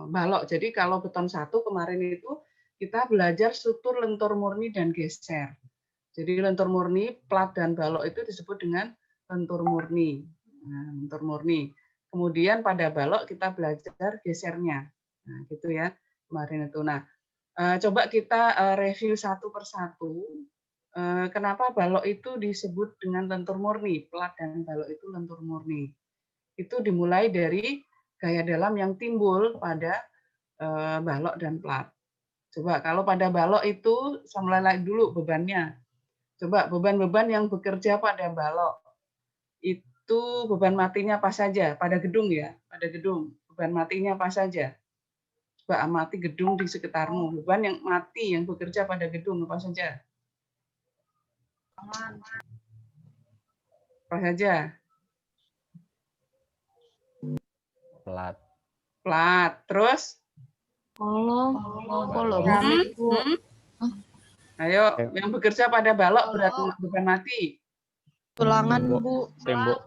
balok. Jadi kalau beton 1 kemarin itu kita belajar struktur lentur murni dan geser. Jadi lentur murni, plat dan balok itu disebut dengan lentur murni. Nah, lentur murni. Kemudian pada balok kita belajar gesernya. Nah, gitu ya kemarin itu. Nah, coba kita review satu persatu. Kenapa balok itu disebut dengan lentur murni? Plat dan balok itu lentur murni. Itu dimulai dari gaya dalam yang timbul pada balok dan plat. Coba kalau pada balok itu saya mulai dulu bebannya. Coba beban-beban yang bekerja pada balok itu beban matinya apa saja? Pada gedung ya, pada gedung. Beban matinya apa saja? Coba amati gedung di sekitarmu. Beban yang mati yang bekerja pada gedung apa saja? Apa saja? Plat. Plat. Terus? Kolom. Ayo, yang bekerja pada balok berat beban mati. Tulangan, Bu. Tembok.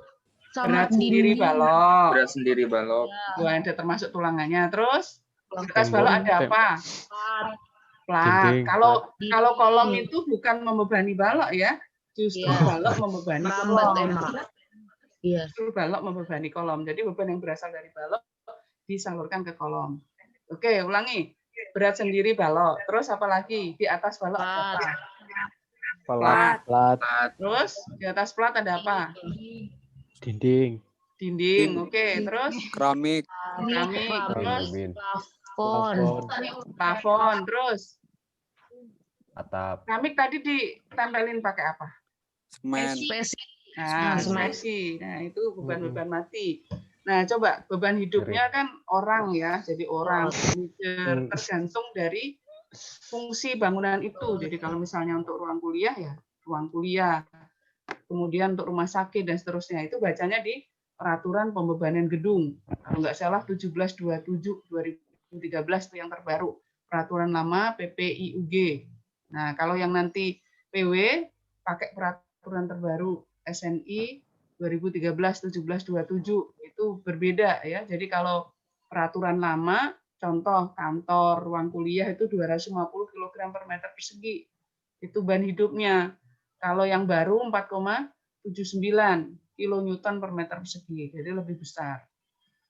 Berat sendiri balok. Berat sendiri balok. Dua ada termasuk tulangannya. Terus di atas Tembok. balok ada apa? Plat. Dinding, Kalau kolom itu bukan membebani balok ya, justru balok membebani kolom. Iya. Justru balok membebani kolom. Jadi beban yang berasal dari balok disalurkan ke kolom. Oke, ulangi. Berat sendiri balok. Terus apa lagi? Di atas balok ada apa? Plat. Terus di atas plat ada apa? Dinding. Dinding. Oke, terus Keramik. terus Plafon. terus Atap. keramik tadi ditempelin pakai apa? Semen. Nah, smesi. Nah, itu beban-beban mati. Nah, coba beban hidupnya kan orang ya, jadi orang tergantung dari fungsi bangunan itu. Jadi kalau misalnya untuk ruang kuliah ya, ruang kuliah. Kemudian untuk rumah sakit dan seterusnya itu bacanya di peraturan pembebanan gedung. Kalau nggak salah 1727/2013 itu yang terbaru. Peraturan lama PPIUG. Nah, kalau yang nanti PW pakai peraturan terbaru SNI 2013-1727 itu berbeda ya. Jadi kalau peraturan lama, contoh kantor, ruang kuliah itu 250 kg per meter persegi. Itu ban hidupnya. Kalau yang baru 4,79 kilonewton per meter persegi. Jadi lebih besar.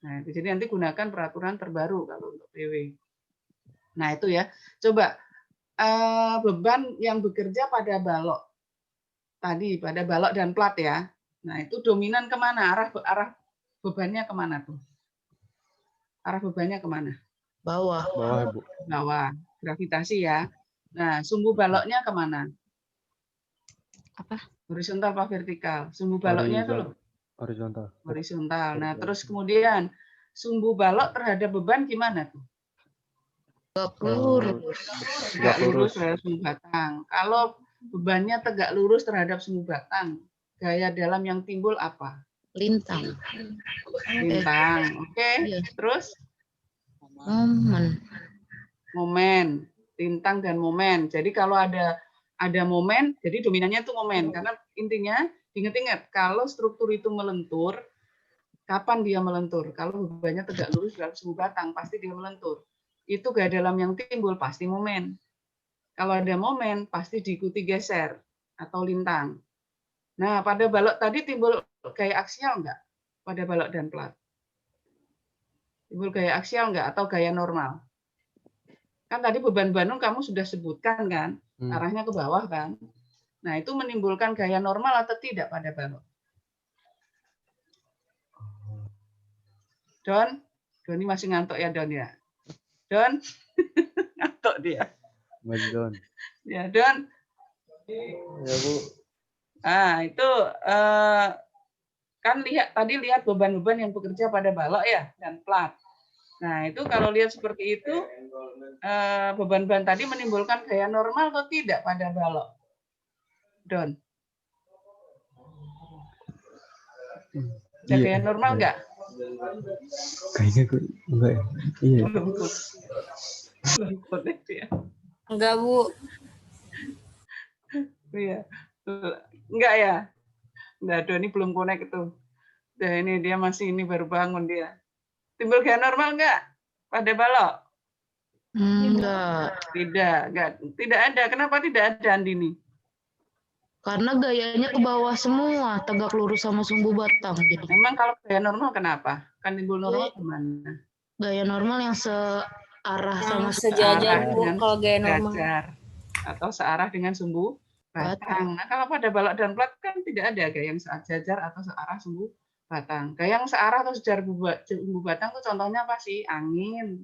Nah, jadi nanti gunakan peraturan terbaru kalau untuk PW. Nah, itu ya. Coba beban yang bekerja pada balok tadi, pada balok dan plat ya. Nah, itu dominan kemana? Arah bebannya kemana tuh? Arah bebannya kemana? Bawah. Bawah, Bu. Bawah. Gravitasi ya. Nah, sumbu baloknya kemana? Apa? Horizontal apa vertikal? Sumbu baloknya itu loh. Horizontal. Horizontal. Nah, terus kemudian sumbu balok terhadap beban gimana tuh? Tegak lurus. Tegak lurus terhadap sumbu batang. Kalau bebannya tegak lurus terhadap sumbu batang, gaya dalam yang timbul apa? Lintang. Lintang. Oke. Iya. Terus Momen. lintang dan momen. Jadi kalau ada momen, jadi dominannya itu momen. Karena intinya ingat-ingat kalau struktur itu melentur, kapan dia melentur? Kalau bebannya tegak lurus dalam sumbu batang, pasti dia melentur. Itu gaya dalam yang timbul pasti momen. Kalau ada momen, pasti diikuti geser atau lintang. Nah, pada balok tadi timbul gaya aksial enggak? Pada balok dan plat. Timbul gaya aksial enggak atau gaya normal? Kan tadi beban Bandung kamu sudah sebutkan kan, arahnya ke bawah kan. Nah, itu menimbulkan gaya normal atau tidak pada balok? Don ini masih ngantuk ya, Don ya? Don, ngantuk dia. Mas Don. Ya, Don. Ya, Bu. Nah, itu kan tadi lihat beban-beban yang bekerja pada balok ya dan plat. Nah, itu kalau lihat seperti itu, beban-beban tadi menimbulkan gaya normal atau tidak pada balok? Don. Ada gaya normal enggak? Kayaknya enggak ya. Iya. Enggak, Bu. Iya. Enggak ya? Enggak, Doni belum connect itu. Nah, ini dia masih baru bangun dia. Timbul gaya normal enggak pada balok? Enggak. Tidak ada. Kenapa tidak ada, Andini? Karena gayanya ke bawah semua, tegak lurus sama sumbu batang. Jadi Emang kalau gaya normal kenapa? Kan timbul normal gimana? gaya normal yang searah sama Searah Bu, dengan kalau gaya normal. sejajar atau searah dengan sumbu batang. Nah, kalau pada balok dan plat kan tidak ada gaya yang sejajar atau searah sumbu batang. Gaya yang searah atau sejajar sumbu batang itu contohnya apa sih? Angin.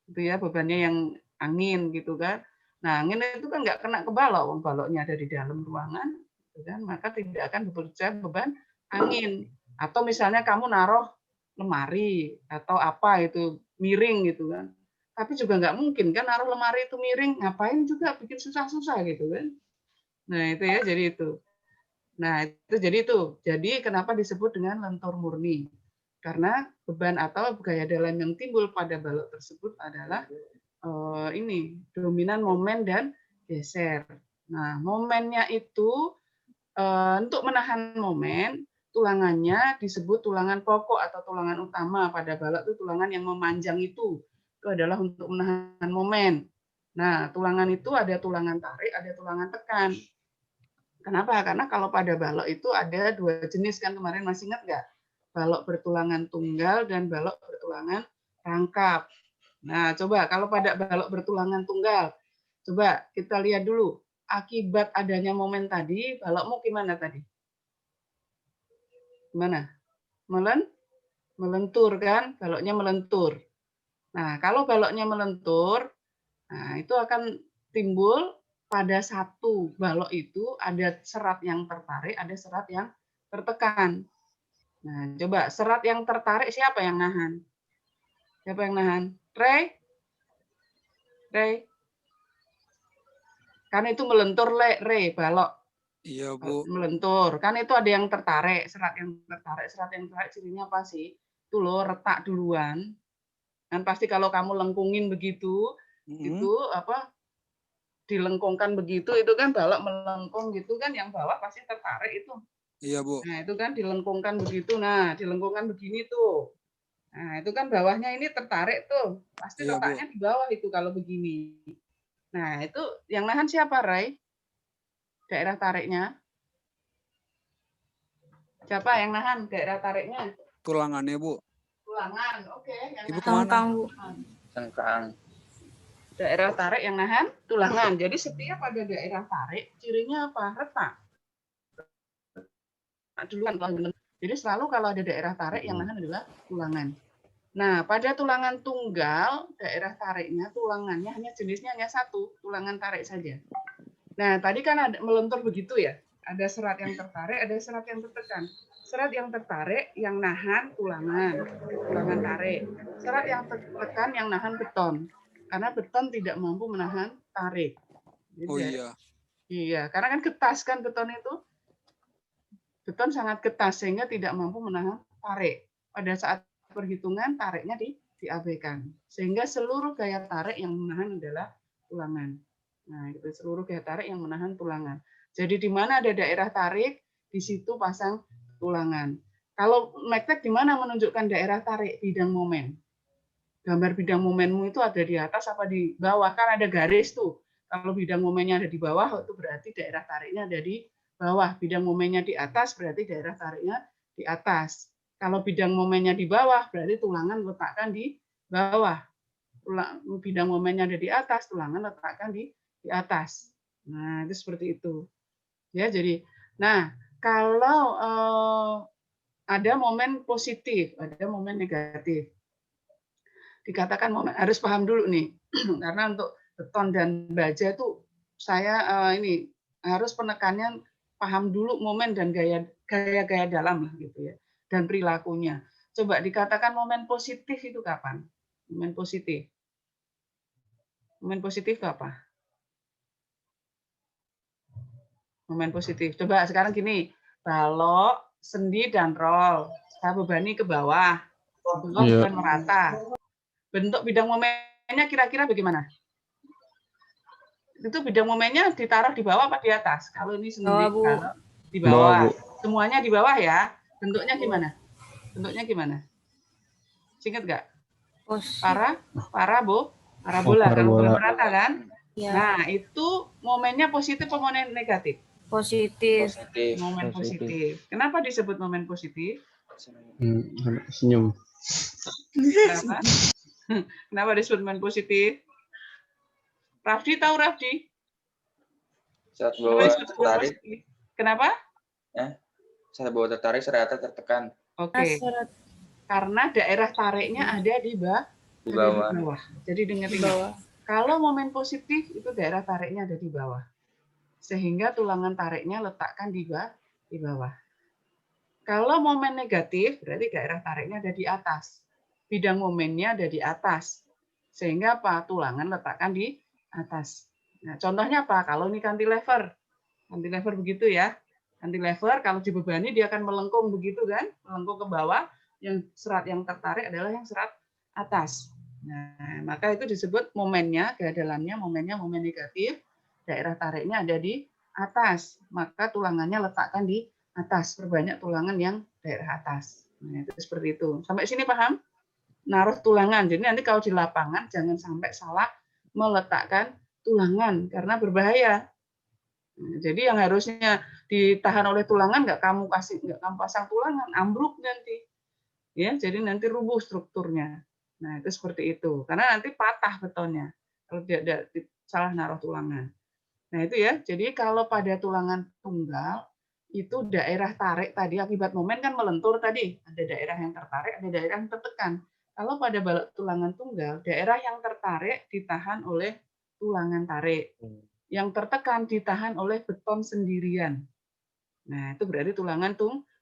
Itu ya, bebannya yang angin gitu kan. Nah, angin itu kan nggak kena ke balok, wong baloknya ada di dalam ruangan, gitu kan, maka tidak akan bekerja beban angin. Atau misalnya kamu naruh lemari atau apa itu miring gitu kan. Tapi juga nggak mungkin kan naruh lemari itu miring, ngapain juga bikin susah-susah gitu kan. Nah, itu ya jadi itu. Nah, itu jadi itu. Jadi kenapa disebut dengan lentur murni? Karena beban atau gaya dalam yang timbul pada balok tersebut adalah ini dominan momen dan geser. Nah, momennya itu untuk menahan momen, tulangannya disebut tulangan pokok atau tulangan utama pada balok itu tulangan yang memanjang itu adalah untuk menahan momen. Nah, tulangan itu ada tulangan tarik, ada tulangan tekan. Kenapa? Karena kalau pada balok itu ada dua jenis kan kemarin masih ingat nggak? Balok bertulangan tunggal dan balok bertulangan rangkap. Nah, coba kalau pada balok bertulangan tunggal, coba kita lihat dulu akibat adanya momen tadi, balokmu gimana tadi? Gimana? Melentur kan? Baloknya melentur. Nah, kalau baloknya melentur, nah itu akan timbul pada satu balok itu ada serat yang tertarik, ada serat yang tertekan. Nah, coba serat yang tertarik siapa yang nahan? Siapa yang nahan? Ray? Kan itu melentur Ray, balok. Iya, Bu. Melentur. Kan itu ada yang tertarik, serat yang tertarik cirinya apa sih? Itu loh retak duluan. Kan pasti kalau kamu lengkungin begitu, itu apa? Dilengkungkan begitu itu kan balok melengkung gitu kan yang bawah pasti tertarik itu. Iya, Bu. Nah, itu kan dilengkungkan begitu. Nah, dilengkungkan begini tuh. Nah, itu kan bawahnya ini tertarik tuh. Pasti Iya, Bu. letaknya di bawah itu kalau begini. Nah, itu yang nahan siapa, Ray? Daerah tariknya. Siapa yang nahan daerah tariknya? Tulangannya, Bu. Tulangan. Oke, yang Ibu nahan. kemana? Bu. Cengkang. Daerah tarik yang nahan tulangan. Jadi setiap ada daerah tarik, cirinya apa? Retak. Duluan. Jadi selalu kalau ada daerah tarik yang nahan adalah tulangan. Nah, pada tulangan tunggal, daerah tariknya, tulangannya hanya jenisnya hanya satu, tulangan tarik saja. Nah, tadi kan ada melentur begitu ya. Ada serat yang tertarik, ada serat yang tertekan. Serat yang tertarik yang nahan tulangan tarik. Serat yang tertekan yang nahan beton. Karena beton tidak mampu menahan tarik. Jadi, Oh iya. Iya, karena kan getas kan beton itu. Beton sangat getas sehingga tidak mampu menahan tarik. Pada saat perhitungan tariknya diabaikan. Sehingga seluruh gaya tarik yang menahan adalah tulangan. Nah, itu seluruh gaya tarik yang menahan tulangan. Jadi di mana ada daerah tarik, di situ pasang tulangan. Kalau mektek di mana menunjukkan daerah tarik bidang momen? Gambar bidang momenmu itu ada di atas apa di bawah? Kan ada garis tuh. Kalau bidang momennya ada di bawah, itu berarti daerah tariknya ada di bawah. Bidang momennya di atas, berarti daerah tariknya di atas. Kalau bidang momennya di bawah, berarti tulangan letakkan di bawah. Bidang momennya ada di atas, tulangan letakkan di atas. Nah, itu seperti itu. Ya, jadi, nah kalau ada momen positif, ada momen negatif. Dikatakan momen harus paham dulu nih, karena untuk beton dan baja itu saya ini harus penekannya paham dulu momen dan gaya dalam lah gitu ya, dan perilakunya. Coba dikatakan momen positif itu kapan? Momen positif. Momen positif itu apa? Momen positif. Coba sekarang gini, balok, sendi dan roll. Saya bebani ke bawah, bukan merata. Bentuk bidang momennya kira-kira bagaimana? Itu bidang momennya ditaruh di bawah apa di atas? Kalau ini sendiri kalau di bawah. Semuanya di bawah ya. Bentuknya gimana? Bentuknya gimana? Ingat nggak? Positif. Parabola Oh, kalau parabola. belum rata kan? Ya. Nah, itu momennya positif atau momen negatif? Positif. Momen positif. Kenapa disebut momen positif? Senyum. Kenapa? Kenapa disebut momen positif? Rafdi tahu Rafdi? Saat Kenapa bawah disebut momen tertarik, positif? Kenapa? saat bawah tertarik, serata tertekan. Oke. Karena daerah tariknya ada di Di bawah. Jadi ingat-ingat. Kalau momen positif itu daerah tariknya ada di bawah. Sehingga tulangan tariknya letakkan di bawah. Kalau momen negatif berarti daerah tariknya ada di atas. Bidang momennya ada di atas. Sehingga apa? Tulangan letakkan di atas. Nah, contohnya apa? Kalau ini cantilever. Cantilever begitu ya. Cantilever kalau dibebani dia akan melengkung begitu kan? Melengkung ke bawah. Yang serat yang tertarik adalah yang serat atas. Nah, maka itu disebut momennya, keadalannya momennya momen negatif, daerah tariknya ada di atas, maka tulangannya letakkan di atas, perbanyak tulangan yang daerah atas. Nah, itu seperti itu. Sampai sini paham? Naruh tulangan. Jadi nanti kalau di lapangan jangan sampai salah meletakkan tulangan karena berbahaya. Nah, jadi yang harusnya ditahan oleh tulangan nggak kamu pasang tulangan, ambruk nanti. Ya, jadi nanti rubuh strukturnya. Nah, itu seperti itu. Karena nanti patah betonnya kalau tidak salah naruh tulangan. Nah, itu ya. Jadi kalau pada tulangan tunggal itu daerah tarik tadi akibat momen kan melentur tadi. Ada daerah yang tertarik, ada daerah yang tertekan. Kalau pada balok tulangan tunggal, daerah yang tertarik ditahan oleh tulangan tarik. Yang tertekan ditahan oleh beton sendirian. Nah, itu berarti tulangan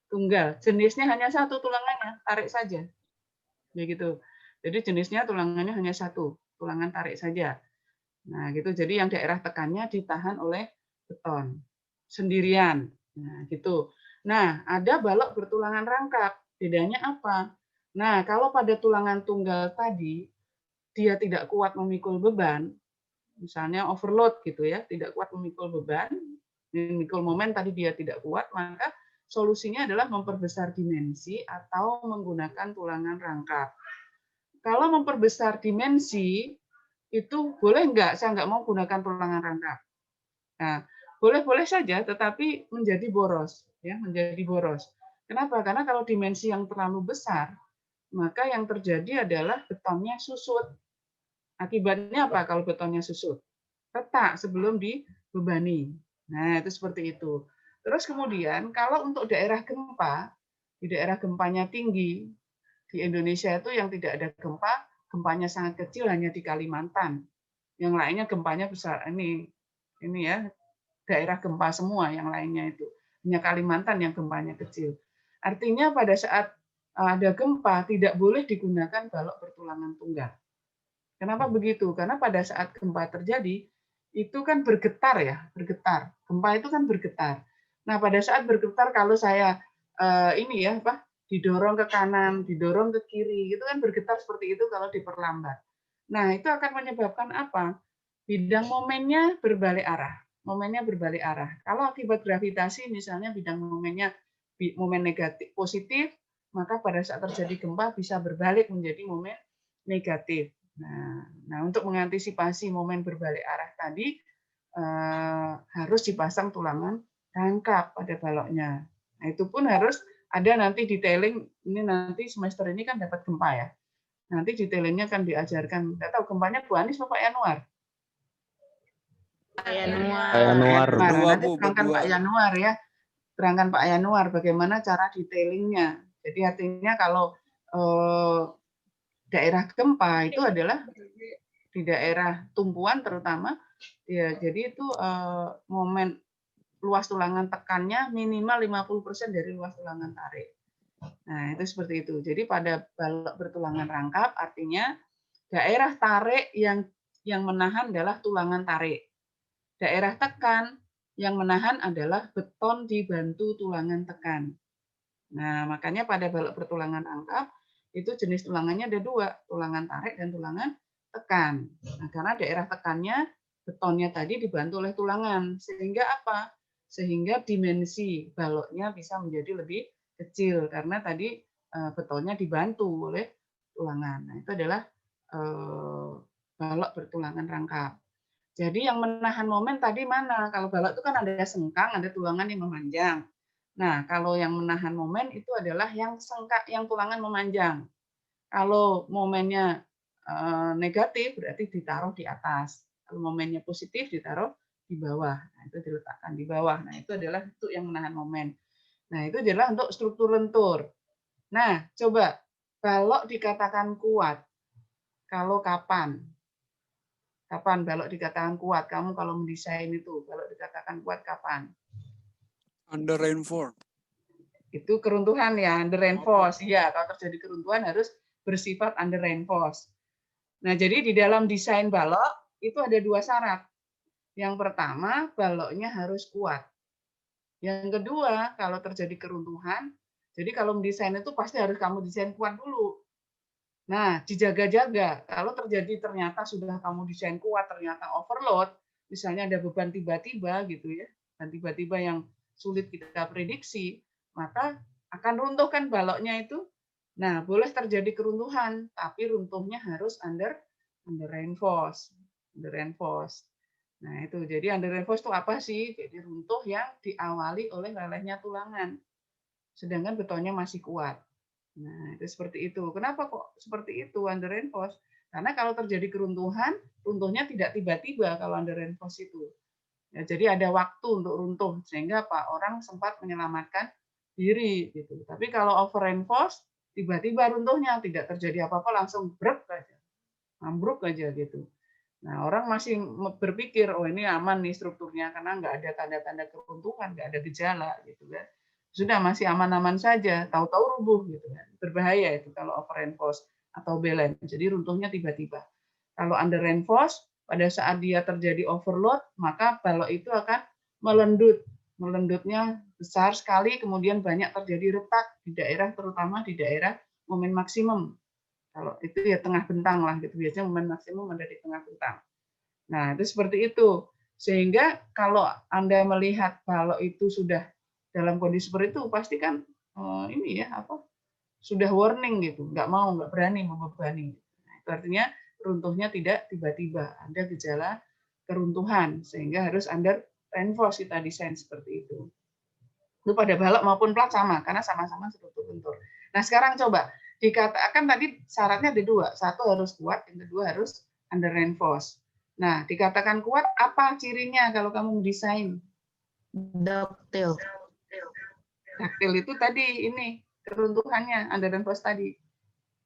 tunggal. Jenisnya hanya satu tulangannya, tarik saja. Begitu. Jadi jenisnya tulangannya hanya satu, tulangan tarik saja. Nah, gitu. Jadi yang daerah tekannya ditahan oleh beton sendirian. Nah, gitu. Nah, ada balok bertulangan rangkap. Bedanya apa? Nah, kalau pada tulangan tunggal tadi dia tidak kuat memikul beban, misalnya overload gitu ya, tidak kuat memikul beban, memikul momen tadi dia tidak kuat, maka solusinya adalah memperbesar dimensi atau menggunakan tulangan rangkap. Kalau memperbesar dimensi, itu boleh nggak? Saya nggak mau gunakan tulangan rangkap. Nah, boleh-boleh saja, tetapi menjadi boros, ya, menjadi boros. Kenapa? Karena kalau dimensi yang terlalu besar, maka yang terjadi adalah betonnya susut. Akibatnya apa kalau betonnya susut? Retak sebelum dibebani. Nah, itu seperti itu. Terus kemudian kalau untuk daerah gempa, di daerah gempanya tinggi, di Indonesia itu yang tidak ada gempa, gempanya sangat kecil hanya di Kalimantan. Yang lainnya gempanya besar. Ini ya, daerah gempa semua yang lainnya itu. Hanya Kalimantan yang gempanya kecil. Artinya pada saat ada gempa tidak boleh digunakan balok bertulangan tunggal. Kenapa begitu? Karena pada saat gempa terjadi, itu kan bergetar ya, bergetar. Gempa itu kan bergetar. Nah, pada saat bergetar kalau saya didorong ke kanan, didorong ke kiri, itu kan bergetar seperti itu kalau diperlambat. Nah, itu akan menyebabkan apa? Bidang momennya berbalik arah. Momennya berbalik arah. Kalau akibat gravitasi misalnya bidang momennya momen negatif positif, maka pada saat terjadi gempa bisa berbalik menjadi momen negatif. Nah, untuk mengantisipasi momen berbalik arah tadi harus dipasang tulangan rangkap pada baloknya. Nah, itu pun harus ada nanti detailing. Ini nanti semester ini kan dapat gempa ya. Nanti detailingnya akan diajarkan. Nggak tahu gempanya Bu Anis atau Pak Yanuar? Pak Yanuar. Yanuar. Nanti terangkan Pak Yanuar ya. Terangkan Pak Yanuar bagaimana cara detailingnya. Jadi artinya kalau daerah gempa itu adalah di daerah tumpuan terutama ya, jadi itu momen luas tulangan tekannya minimal 50% dari luas tulangan tarik. Nah, itu seperti itu. Jadi pada balok bertulangan rangkap artinya daerah tarik yang menahan adalah tulangan tarik. Daerah tekan yang menahan adalah beton dibantu tulangan tekan. Nah, makanya pada balok bertulangan rangkap itu jenis tulangannya ada dua, tulangan tarik dan tulangan tekan. Nah, karena daerah tekannya betonnya tadi dibantu oleh tulangan, sehingga apa? Sehingga dimensi baloknya bisa menjadi lebih kecil karena tadi betonnya dibantu oleh tulangan. Nah, itu adalah balok bertulangan rangkap. Jadi yang menahan momen tadi mana? Kalau balok itu kan ada sengkang, ada tulangan yang memanjang. Nah, kalau yang menahan momen itu adalah yang yang tulangan memanjang. Kalau momennya negatif berarti ditaruh di atas. Kalau momennya positif ditaruh di bawah. Nah, itu diletakkan di bawah. Nah, itu adalah untuk yang menahan momen. Nah, itu adalah untuk struktur lentur. Nah, coba balok dikatakan kuat. Kalau kapan? Kapan balok dikatakan kuat? Kamu kalau mendesain itu, balok dikatakan kuat kapan? Under reinforce. Itu keruntuhan ya, under reinforce. Ya, kalau terjadi keruntuhan harus bersifat under reinforce. Nah, jadi di dalam desain balok itu ada 2 syarat. Yang pertama, baloknya harus kuat. Yang kedua, kalau terjadi keruntuhan, jadi kalau mendesain itu pasti harus kamu desain kuat dulu. Nah, dijaga-jaga. Kalau terjadi ternyata sudah kamu desain kuat, ternyata overload, misalnya ada beban tiba-tiba gitu ya, dan tiba-tiba yang sulit kita prediksi, maka akan runtuh kan baloknya itu. Nah, boleh terjadi keruntuhan, tapi runtuhnya harus under reinforce. Under reinforce. Nah, itu. Jadi under reinforce itu apa sih? Jadi runtuh yang diawali oleh lelehnya tulangan. Sedangkan betonnya masih kuat. Nah, itu seperti itu. Kenapa kok seperti itu under reinforce? Karena kalau terjadi keruntuhan, runtuhnya tidak tiba-tiba kalau under reinforce itu. Ya, jadi ada waktu untuk runtuh sehingga Pak orang sempat menyelamatkan diri gitu. Tapi kalau over reinforce, tiba-tiba runtuhnya tidak terjadi apa-apa langsung brek aja. Ambruk aja gitu. Nah, orang masih berpikir, oh ini aman nih strukturnya karena nggak ada tanda-tanda keruntuhan, nggak ada gejala gitu kan. Sudah masih aman-aman saja, tahu-tahu rubuh gitu kan. Berbahaya itu kalau over reinforce atau balance. Jadi runtuhnya tiba-tiba. Kalau under reinforce, pada saat dia terjadi overload, maka balok itu akan melendut. Melendutnya besar sekali, kemudian banyak terjadi retak di daerah, terutama di daerah momen maksimum. Kalau itu ya tengah bentang lah gitu. Biasanya momen maksimum ada di tengah bentang. Nah, itu seperti itu. Sehingga kalau Anda melihat balok itu sudah dalam kondisi seperti itu, pasti kan ini ya apa? Sudah warning gitu, nggak berani membebani. Nah, itu artinya runtuhnya tidak tiba-tiba, ada gejala keruntuhan sehingga harus under reinforce kita desain seperti itu. Itu pada balok maupun plat sama karena sama-sama struktur lentur. Nah, sekarang coba dikatakan tadi syaratnya ada 2, satu harus kuat, yang kedua harus under reinforce. Nah, dikatakan kuat apa cirinya kalau kamu mendesain? Duktil. Duktil itu tadi ini keruntuhannya under reinforce tadi.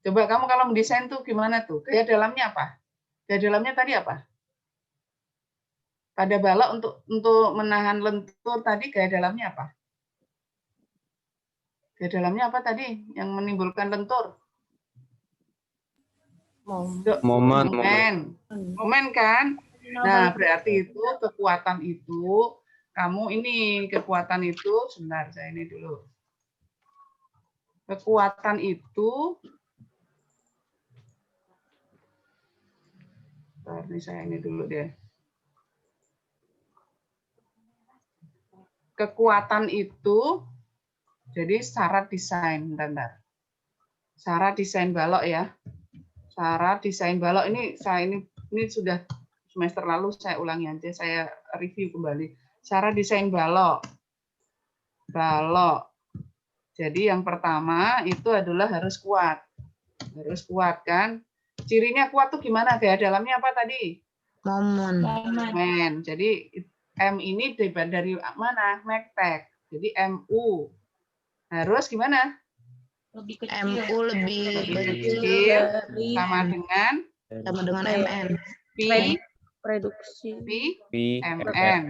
Coba kamu kalau mendesain tuh gimana tuh? Gaya dalamnya apa? Gaya dalamnya tadi apa? Pada balok untuk menahan lentur tadi gaya dalamnya apa? Gaya dalamnya apa tadi yang menimbulkan lentur? Momen kan? Nah, berarti itu kekuatan itu kekuatan itu sebentar saya ini dulu. Kekuatan itu ini saya ini dulu deh. Kekuatan itu jadi syarat desain, bentar. Syarat desain balok ya. Syarat desain balok ini sudah semester lalu saya ulangi aja, saya review kembali. Syarat desain balok. Balok. Jadi yang pertama itu adalah harus kuat. Harus kuat kan? Cirinya kuat tuh gimana? Gaya dalamnya apa tadi? Momen. Jadi M ini dari mana? Mektek. Jadi MU. Harus gimana? Lebih kecil. MU lebih kecil sama dengan MN. P Reduksi. MN.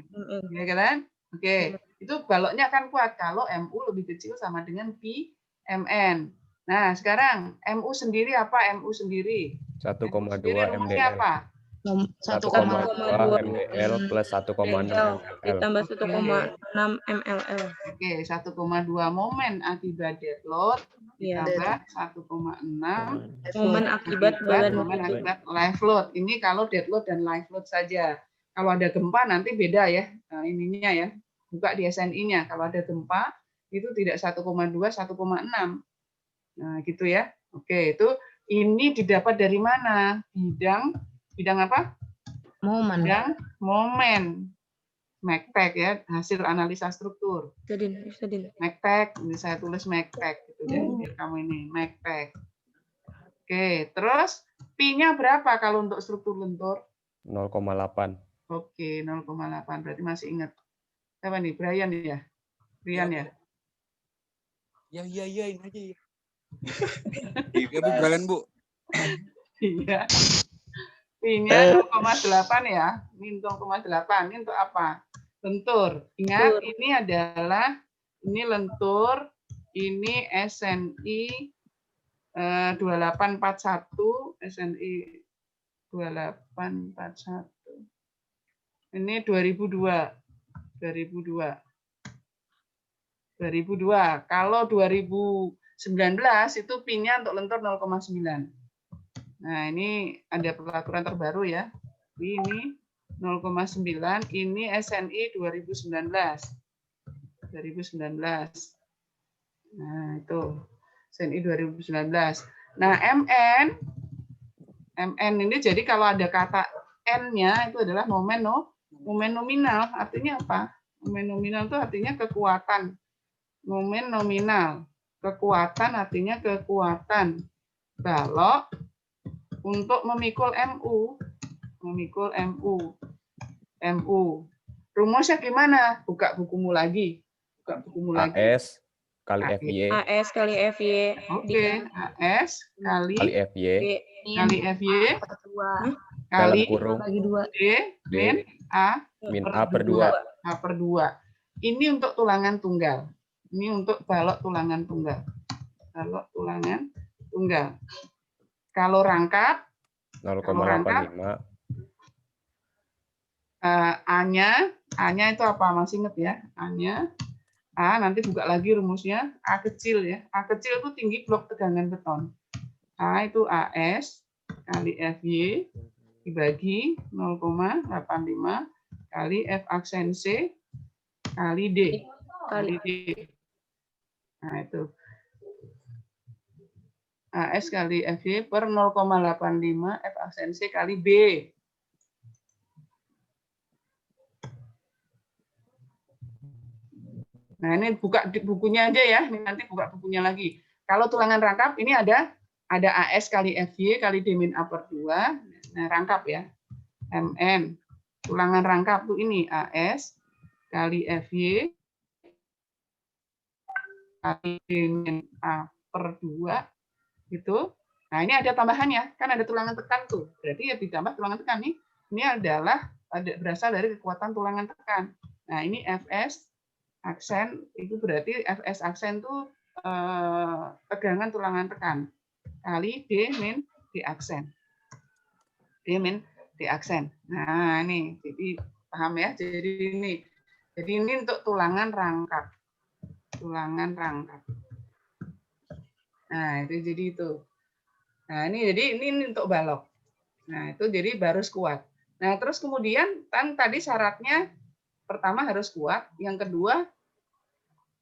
Ya kan? Oke. Itu baloknya akan kuat kalau MU lebih kecil sama dengan PMN. Nah, sekarang MU sendiri apa? MU sendiri 1,2 rumusnya MDL. apa? 1,2 MDL plus 1,6 MLL. Ditambah 1,6 MLL. Oke, 1,2 momen akibat deadload ditambah 1,6 momen akibat live load. Ini kalau deadload dan live load saja. Kalau ada gempa nanti beda ya. Nah, ininya ya. Buka di SNI-nya. Kalau ada gempa itu tidak 1,2, 1,6. Nah, gitu ya. Oke, itu Ini didapat dari mana? Bidang apa? Momen. Bidang momen. MACTEC ya, hasil analisa struktur. Sadin. MACTEC, ini saya tulis MACTEC gitu ya. Biar kamu ini MACTEC. Oke, terus Pi-nya berapa kalau untuk struktur lentur? 0,8. Oke, 0,8. Berarti masih ingat. Siapa nih? Brian ya? Brian ya? Ya, ini aja ya. Ya, Bu, Brian, Bu. Iya. Pi-nya 0,8 ya. Ini 0,8. Ini untuk apa? Lentur. Ingat, ini adalah lentur, ini SNI 2841, SNI 2841. Ini 2002. Kalau 2019 itu Pi-nya untuk lentur 0,9. Nah, ini ada peraturan terbaru ya. Ini 0,9, ini SNI 2019. Nah, itu SNI 2019. Nah, MN ini jadi kalau ada kata N-nya itu adalah momen nominal. Artinya apa? Momen nominal itu artinya kekuatan. Momen nominal. Kekuatan artinya kekuatan balok untuk memikul MU. Rumusnya gimana? Buka bukumu lagi. AS kali FY. AS kali FY. Oke, AS kali FY. FY Dalam kali kurung Bagi 2. D min A A per 2. A per 2. Ini untuk tulangan tunggal. Ini untuk balok tulangan tunggal. Kalau rangkap 0,85. A-nya itu apa? Masih ingat ya? A-nya, A nanti buka lagi rumusnya, A kecil ya. A kecil itu tinggi blok tegangan beton. A itu AS kali FY dibagi 0,85 kali F aksen C kali D. Nah, itu. AS kali FY per 0,85 F aksen C kali B. Nah, ini buka bukunya aja ya. Ini nanti buka bukunya lagi. Kalau tulangan rangkap ini ada AS kali FY kali D min A per 2. Nah, rangkap ya. MN. Tulangan rangkap tuh ini AS kali FY kali D min A per 2 gitu. Nah, ini ada tambahannya. Kan ada tulangan tekan tuh. Berarti ya ditambah tulangan tekan nih. Ini adalah berasal dari kekuatan tulangan tekan. Nah, ini Fs aksen itu berarti Fs aksen itu tegangan tulangan tekan kali D min D aksen. Nah, ini jadi paham ya. Jadi ini untuk tulangan rangkap. Nah, itu jadi itu. Nah, ini untuk balok. Nah, itu jadi baru kuat. Nah, terus kemudian kan tadi syaratnya pertama harus kuat, yang kedua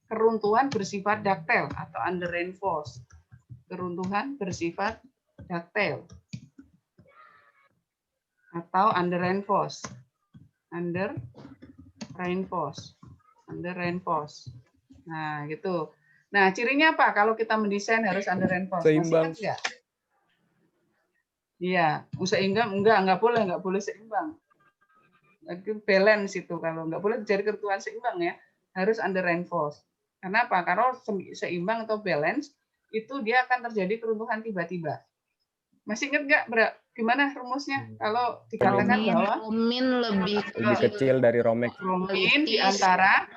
keruntuhan bersifat daktil atau under reinforced. Keruntuhan bersifat daktil atau under reinforced. Nah, gitu. Nah, cirinya apa? Kalau kita mendesain harus under reinforced. Seimbang. Iya, seimbang nggak boleh seimbang. Balance itu kalau nggak boleh jadi keruntuhan seimbang ya, harus under reinforced. Karena apa? Kalau seimbang atau balance itu dia akan terjadi keruntuhan tiba-tiba. Masih ingat nggak gimana rumusnya? Kalau dikatakan bahwa Romin lebih kecil dari romek. Romin di antara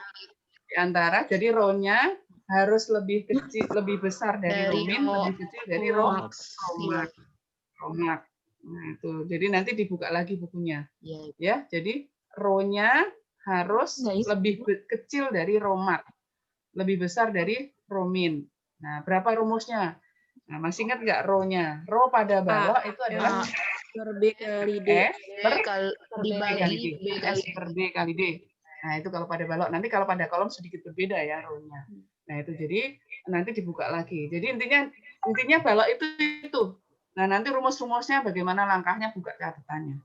jadi rho-nya harus lebih kecil, lebih besar dari romin, lebih kecil dari romak. Nah, itu. Jadi nanti dibuka lagi bukunya. Ya, jadi rho-nya harus lebih kecil dari romak, lebih besar dari romin. Nah, berapa rumusnya? Nah, masih ingat nggak rho-nya? Rho pada balok itu adalah per B kali D. S per B kali D. Nah, itu kalau pada balok. Nanti kalau pada kolom sedikit berbeda ya rho-nya. Nah, itu jadi nanti dibuka lagi. Jadi intinya balok itu Nah, nanti rumus-rumusnya bagaimana langkahnya, buka catatannya.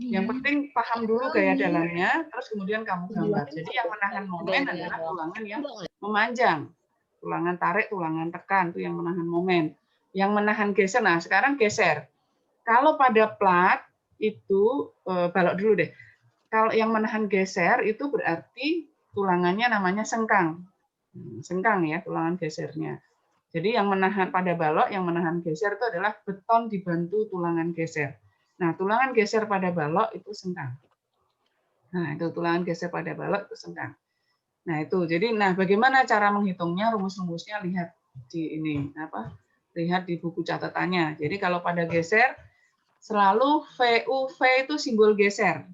Yang penting paham dulu gaya dalamnya, terus kemudian kamu gambar. Jadi yang menahan momen adalah tulangan yang memanjang. Tulangan tarik, tulangan tekan, itu yang menahan momen. Yang menahan geser, nah sekarang geser. Kalau pada plat, itu, balok dulu deh. Kalau yang menahan geser, itu berarti tulangannya namanya sengkang. Sengkang ya, tulangan gesernya. Jadi yang menahan pada balok, yang menahan geser itu adalah beton dibantu tulangan geser. Nah, tulangan geser pada balok itu sengkang. Nah, itu tulangan geser pada balok itu sengkang. Nah, itu. Jadi, nah bagaimana cara menghitungnya? Rumus-rumusnya lihat di ini apa? Lihat di buku catatannya. Jadi kalau pada geser selalu VUV itu simbol geser.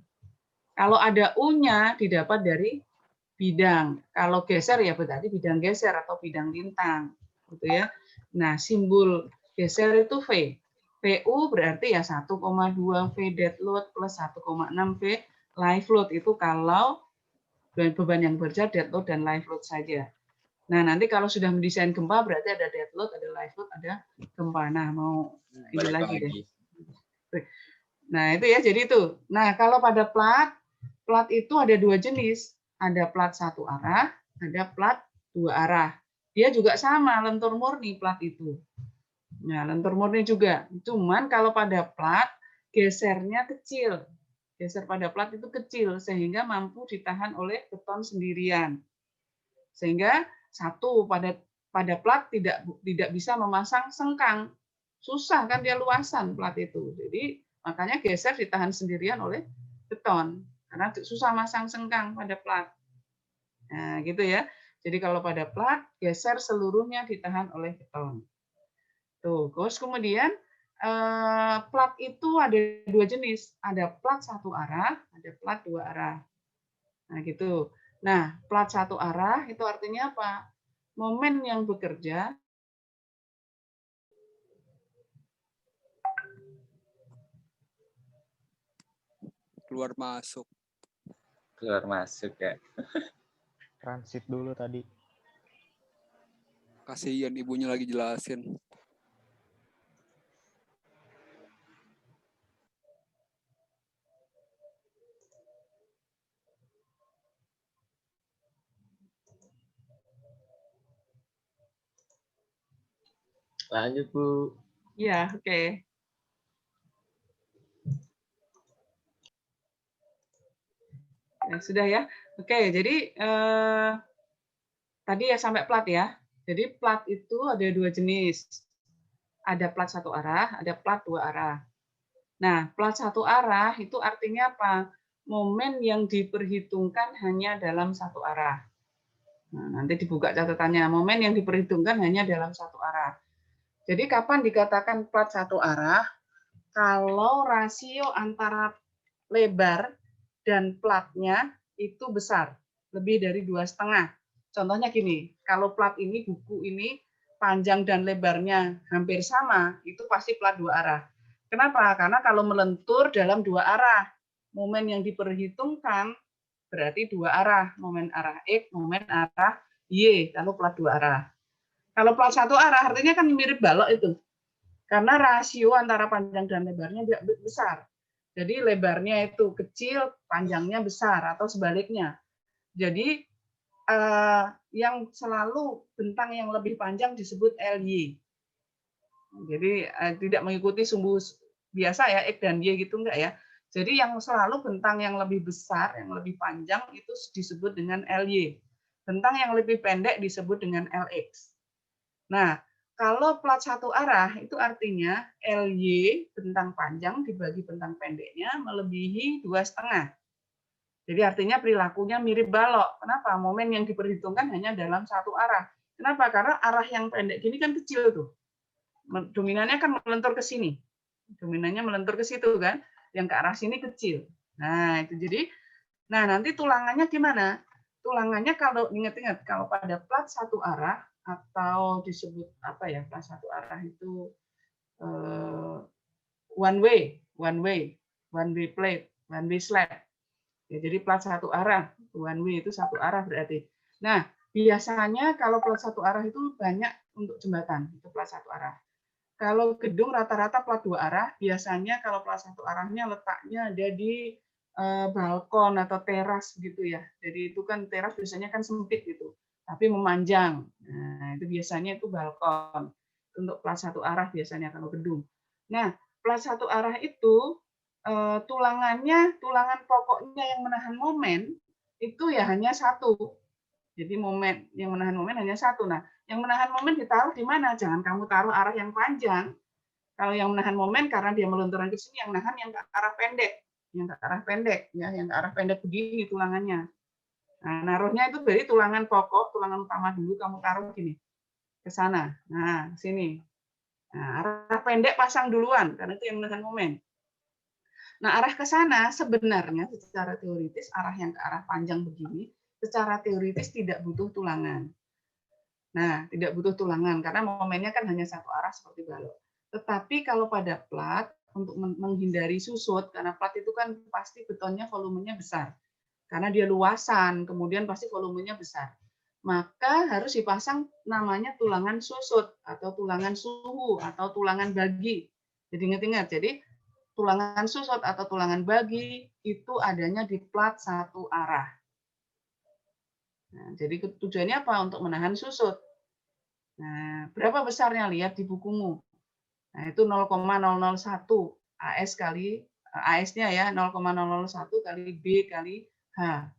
Kalau ada U-nya didapat dari bidang. Kalau geser ya berarti bidang geser atau bidang lintang, gitu ya. Nah, simbol geser itu V. VU berarti ya 1,2 V dead load plus 1,6 V live load, itu kalau beban yang bekerja dead load dan live load saja. Nah, nanti kalau sudah mendesain gempa berarti ada dead load, ada live load, ada gempa. Nah, mau ini lagi deh. Nah, itu ya, jadi itu. Nah, kalau pada plat itu ada dua jenis. Ada plat satu arah, ada plat dua arah. Dia juga sama, lentur murni plat itu. Nah, lentur murni juga. Cuman kalau pada plat, gesernya kecil. Geser pada plat itu kecil, sehingga mampu ditahan oleh beton sendirian. Sehingga satu, pada plat tidak bisa memasang sengkang. Susah kan dia luasan plat itu. Jadi makanya geser ditahan sendirian oleh beton. Karena susah masang sengkang pada plat. Nah, gitu ya. Jadi kalau pada plat, geser seluruhnya ditahan oleh beton. Tuh, terus kemudian plat itu ada dua jenis. Ada plat satu arah, ada plat dua arah. Nah, gitu. Nah, plat satu arah itu artinya apa? Momen yang bekerja Keluar masuk. Keluar masuk ya. Transit dulu tadi. Kasihan ibunya lagi jelasin. Lanjut, Bu. ya, oke. Ya, sudah ya. Oke, jadi tadi ya sampai plat ya. Jadi plat itu ada dua jenis. Ada plat satu arah, ada plat dua arah. Nah, plat satu arah itu artinya apa? Momen yang diperhitungkan hanya dalam satu arah. Nah, nanti dibuka catatannya. Momen yang diperhitungkan hanya dalam satu arah. Jadi kapan dikatakan plat satu arah? Kalau rasio antara lebar dan platnya itu besar, lebih dari 2,5. Contohnya gini, kalau plat ini, buku ini, panjang dan lebarnya hampir sama, itu pasti plat dua arah. Kenapa? Karena kalau melentur dalam dua arah, momen yang diperhitungkan berarti dua arah, momen arah X, momen arah Y, kalau plat dua arah. Kalau plat satu arah artinya kan mirip balok itu. Karena rasio antara panjang dan lebarnya tidak besar. Jadi lebarnya itu kecil, panjangnya besar, atau sebaliknya. Jadi yang selalu bentang yang lebih panjang disebut LY. Jadi tidak mengikuti sumbu biasa ya, X dan Y gitu enggak ya. Jadi yang selalu bentang yang lebih besar, yang lebih panjang itu disebut dengan LY. Bentang yang lebih pendek disebut dengan LX. Nah, kalau plat satu arah itu artinya LY bentang panjang dibagi bentang pendeknya melebihi 2,5. Jadi artinya perilakunya mirip balok. Kenapa? Momen yang diperhitungkan hanya dalam satu arah. Kenapa? Karena arah yang pendek gini kan kecil tuh. Dominannya kan melentur ke sini. Dominannya melentur ke situ kan. Yang ke arah sini kecil. Nah, itu jadi nanti tulangannya gimana? Tulangannya kalau ingat-ingat kalau pada plat satu arah atau disebut apa ya, plat satu arah itu one way plate, one way slab. Ya, jadi plat satu arah, one way itu satu arah berarti. Nah, biasanya kalau plat satu arah itu banyak untuk jembatan, itu plat satu arah. Kalau gedung rata-rata plat 2 arah, biasanya kalau plat 1 arahnya letaknya ada di balkon atau teras gitu ya. Jadi itu kan teras biasanya kan sempit gitu, tapi memanjang. Nah, itu biasanya itu balkon. Untuk plat 1 arah biasanya kalau gedung. Nah, plat 1 arah itu tulangan pokoknya yang menahan momen itu ya hanya satu. Jadi momen yang menahan momen hanya satu. Nah, yang menahan momen ditaruh di mana? Jangan kamu taruh arah yang panjang. Kalau yang menahan momen karena dia melunturkan ke sini, yang nahan yang ke arah pendek, yang ke arah pendek, ya, yang ke arah pendek begini tulangannya. Nah, naruhnya itu dari tulangan pokok, tulangan utama dulu kamu taruh gini ke sana. Nah, sini. Nah, arah pendek pasang duluan karena itu yang menahan momen. Nah, arah ke sana sebenarnya secara teoritis arah yang ke arah panjang begini secara teoritis tidak butuh tulangan. Nah, tidak butuh tulangan karena momennya kan hanya satu arah seperti balok. Tetapi kalau pada plat, untuk menghindari susut, karena plat itu kan pasti betonnya volumenya besar. Karena dia luasan, kemudian pasti volumenya besar. Maka harus dipasang namanya tulangan susut, atau tulangan suhu, atau tulangan bagi. Jadi ingat-ingat, jadi tulangan susut atau tulangan bagi itu adanya di plat satu arah. Nah, jadi tujuannya apa? Untuk menahan susut. Nah, berapa besarnya? Lihat di bukumu. Nah, itu 0,001 AS kali AS-nya ya 0,001 kali B kali H.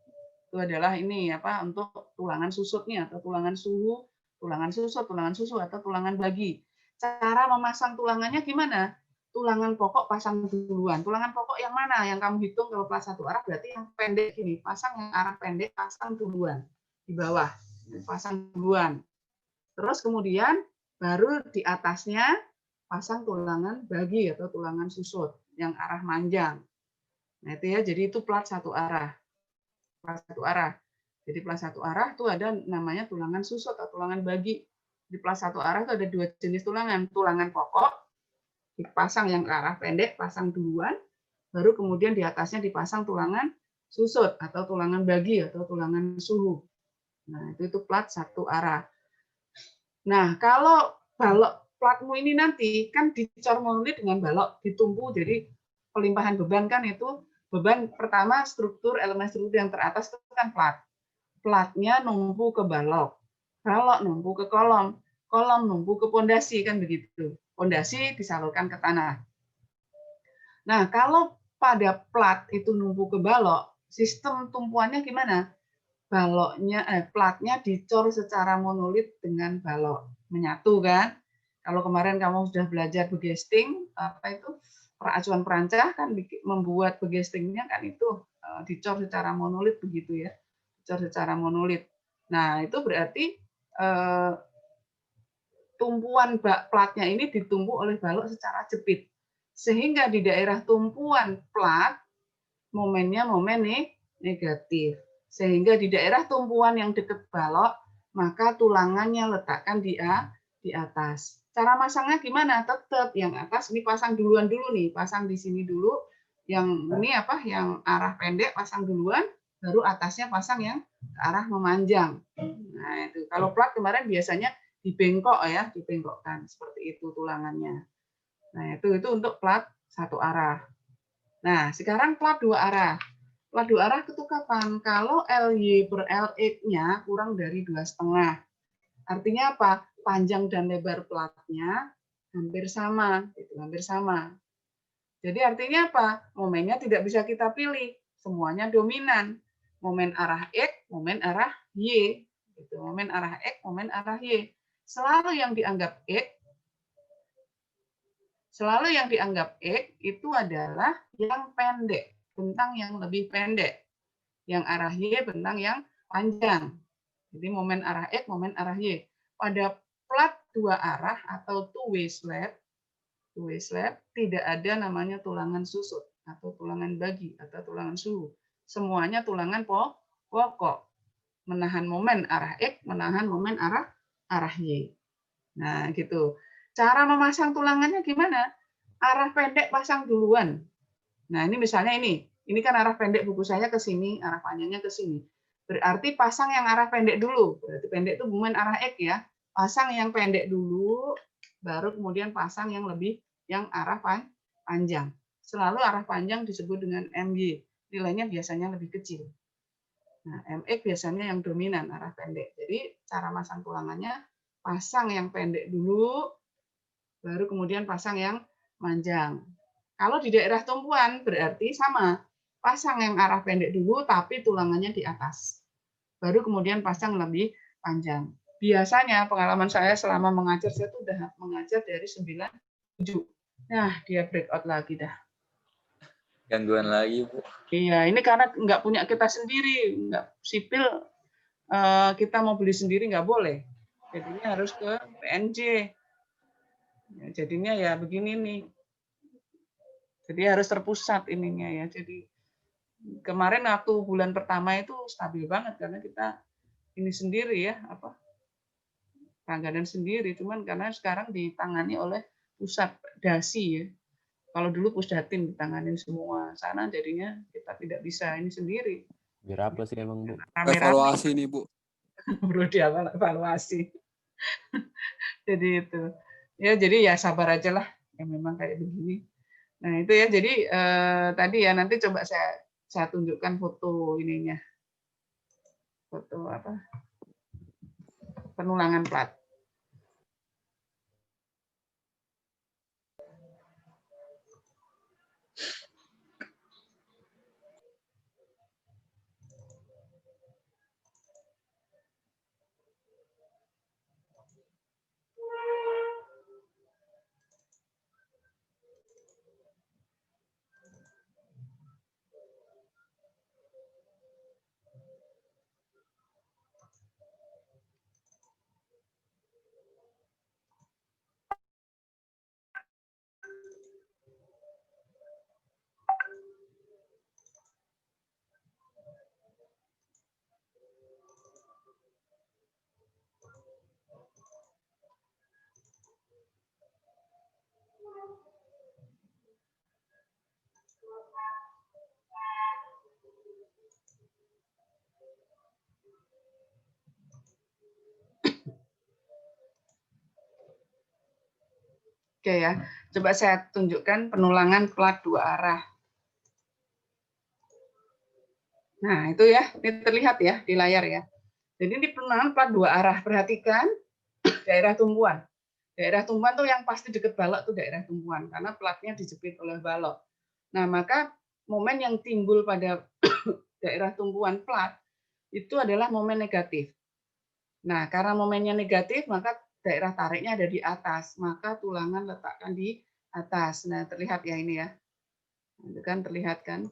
Itu adalah ini apa untuk tulangan susutnya atau tulangan suhu, tulangan susu atau tulangan bagi. Cara memasang tulangannya gimana? Tulangan pokok pasang duluan. Tulangan pokok yang mana? Yang kamu hitung kalau plat satu arah berarti yang pendek ini. Pasang yang arah pendek, pasang duluan. Di bawah. Pasang duluan. Terus kemudian baru di atasnya pasang tulangan bagi atau tulangan susut yang arah manjang. Nah itu ya, jadi itu plat satu arah. Plat satu arah. Jadi plat satu arah itu ada namanya tulangan susut atau tulangan bagi. Di plat satu arah itu ada dua jenis tulangan. Tulangan pokok, dipasang yang ke arah pendek, pasang duluan, baru kemudian di atasnya dipasang tulangan susut atau tulangan bagi atau tulangan suhu. Nah itu plat satu arah. Nah, kalau balok platmu ini nanti kan dicor monolit dengan balok ditumpu, jadi pelimpahan beban kan itu beban pertama elemen struktur yang teratas itu kan plat. Platnya numpu ke balok, balok numpu ke kolom, kolom numpu ke pondasi kan begitu. Pondasi disalurkan ke tanah. Nah, kalau pada plat itu numpu ke balok, sistem tumpuannya gimana? Platnya dicor secara monolit dengan balok, menyatu kan. Kalau kemarin kamu sudah belajar begesting, apa itu peracuan perancah kan membuat begestingnya kan itu dicor secara monolit begitu ya, dicor secara monolit. Nah itu berarti tumpuan platnya ini ditumpu oleh balok secara jepit, sehingga di daerah tumpuan plat momennya momen negatif. Sehingga di daerah tumpuan yang dekat balok, maka tulangannya letakkan di atas. Cara masangnya gimana? Tetap yang atas ini pasang duluan dulu nih, pasang di sini dulu. Yang ini apa? Yang arah pendek pasang duluan, baru atasnya pasang yang ke arah memanjang. Nah, itu. Kalau plat kemarin biasanya dibengkok ya, dibengkokkan seperti itu tulangannya. Nah, itu untuk plat satu arah. Nah, sekarang plat dua arah. Plat dua arah itu kapan? Kalau LY per LX-nya kurang dari 2,5. Artinya apa? Panjang dan lebar platnya hampir sama, gitu, hampir sama. Jadi artinya apa? Momennya tidak bisa kita pilih, semuanya dominan. Momen arah X, momen arah Y. Gitu. Momen arah X, momen arah Y. Selalu yang dianggap X itu adalah yang pendek. Bentang yang lebih pendek, yang arah Y bentang yang panjang. Jadi momen arah X, momen arah Y. Pada plat dua arah atau two-way slab tidak ada namanya tulangan susut atau tulangan bagi atau tulangan suhu. Semuanya tulangan pokok, menahan momen arah X, menahan momen arah Y. Nah gitu. Cara memasang tulangannya gimana? Arah pendek pasang duluan. Nah, ini misalnya ini kan arah pendek buku saya ke sini, arah panjangnya ke sini. Berarti pasang yang arah pendek dulu. Berarti pendek itu momen arah X ya. Pasang yang pendek dulu, baru kemudian pasang yang arah panjang. Selalu arah panjang disebut dengan MY, nilainya biasanya lebih kecil. Nah, MX biasanya yang dominan, arah pendek. Jadi cara masang tulangannya, pasang yang pendek dulu, baru kemudian pasang yang panjang. Kalau di daerah tumpuan berarti sama, pasang yang arah pendek dulu, tapi tulangannya di atas. Baru kemudian pasang lebih panjang. Biasanya pengalaman saya selama mengajar, saya tuh udah mengajar dari 9 7. Nah, dia breakout lagi dah. Gangguan lagi, Bu. Iya, ini karena nggak punya kita sendiri, nggak sipil, kita mau beli sendiri nggak boleh. Jadinya harus ke PNJ. Ya, jadinya ya begini nih. Jadi harus terpusat ininya ya. Jadi kemarin waktu bulan pertama itu stabil banget karena kita ini sendiri ya, langganan sendiri. Cuman karena sekarang ditangani oleh pusat dasi ya. Kalau dulu Pusdatin ditanganin semua sana, jadinya kita tidak bisa ini sendiri. Biar apa sih emang, Bu? Rame-rame Evaluasi nih, Bu. perlu dievaluasi. Jadi itu. Ya jadi ya sabar aja lah. Ya memang kayak begini. Nah itu ya. Jadi tadi ya nanti coba saya tunjukkan foto ininya. Foto penulangan plat. Oke ya, coba saya tunjukkan penulangan plat 2 arah. Nah itu ya, ini terlihat ya di layar ya. Jadi ini penulangan plat 2 arah. Perhatikan daerah tumpuan. Daerah tumpuan tuh yang pasti deket balok tuh daerah tumpuan karena platnya dijepit oleh balok. Nah maka momen yang timbul pada daerah tumpuan plat itu adalah momen negatif. Nah karena momennya negatif maka daerah tariknya ada di atas, maka tulangan letakkan di atas. Nah terlihat ya ini ya, itu kan terlihat kan?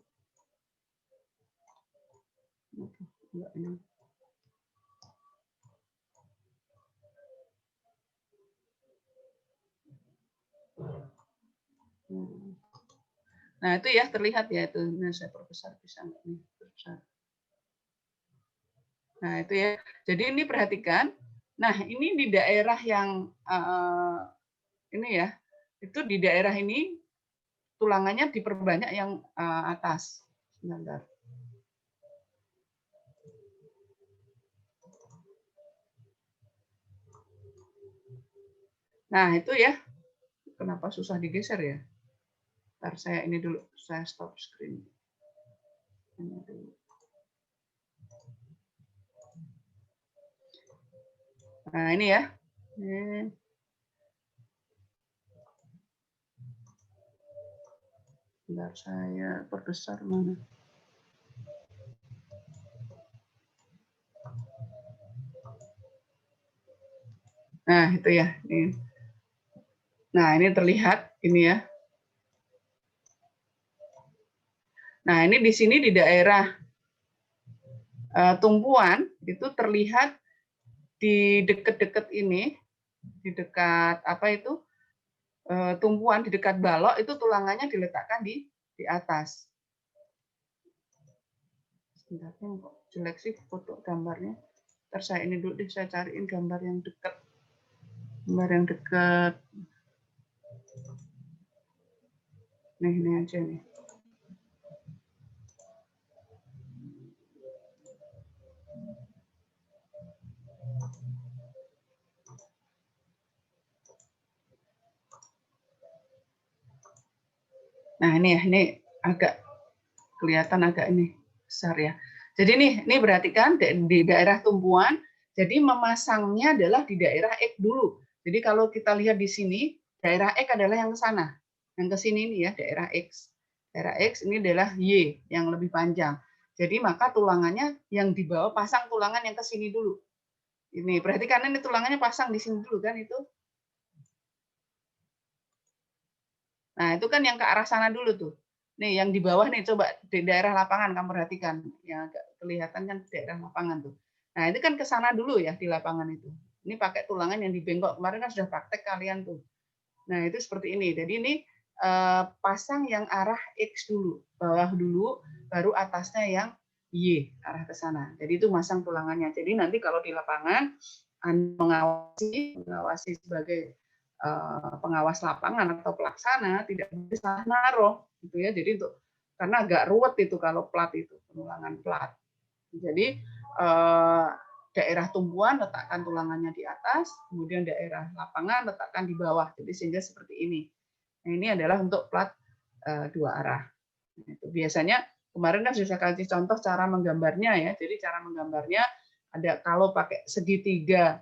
Nah itu ya terlihat ya itu. Nah saya perbesar bisa nggak nih perbesar. Nah itu ya. Jadi ini perhatikan. Nah ini di daerah yang ini ya, itu di daerah ini tulangannya diperbanyak yang atas. Sebentar. Nah itu ya. Kenapa susah digeser ya? Ntar saya ini dulu, saya stop screen. Ini dulu. Nah ini ya. Ini. Bentar saya perbesar mana. Nah itu ya. Ini. Nah ini terlihat ini ya. Nah ini di sini di daerah tumpuan itu terlihat di dekat-dekat ini, di dekat apa itu tumpuan di dekat balok itu tulangannya diletakkan di atas. Sebentar, kok jelek sih foto gambarnya. Ntar saya ini dulu deh, saya cariin gambar yang dekat. Gambar yang dekat. Nih, ini aja nih. Nah, ini agak kelihatan agak ini besar ya. Jadi ini berarti kan di daerah tumpuan, jadi memasangnya adalah di daerah X dulu. Jadi kalau kita lihat di sini, daerah X adalah yang ke sana. Yang ke sini ini ya, daerah X. Daerah X ini adalah Y yang lebih panjang. Jadi maka tulangannya yang di bawah pasang tulangan yang ke sini dulu. Ini perhatikan ini tulangannya pasang di sini dulu kan itu. Nah, itu kan yang ke arah sana dulu tuh. Nih, yang di bawah nih, coba di daerah lapangan kamu perhatikan. Yang agak kelihatan kan daerah lapangan tuh. Nah, itu kan ke sana dulu ya di lapangan itu. Ini pakai tulangan yang dibengkok. Kemarin kan sudah praktek kalian tuh. Nah, itu seperti ini. Jadi ini pasang yang arah X dulu. Bawah dulu, baru atasnya yang Y, arah ke sana. Jadi itu masang tulangannya. Jadi nanti kalau di lapangan, mengawasi sebagai pengawas lapangan atau pelaksana tidak bisa naruh gitu ya. Jadi karena agak ruwet itu kalau plat itu penulangan plat. Jadi daerah tumpuan letakkan tulangannya di atas, kemudian daerah lapangan letakkan di bawah. Jadi sehingga seperti ini. Nah, ini adalah untuk plat dua arah. Nah, itu biasanya kemarin kan sudah saya kasih contoh cara menggambarnya ya. Jadi cara menggambarnya ada kalau pakai segitiga,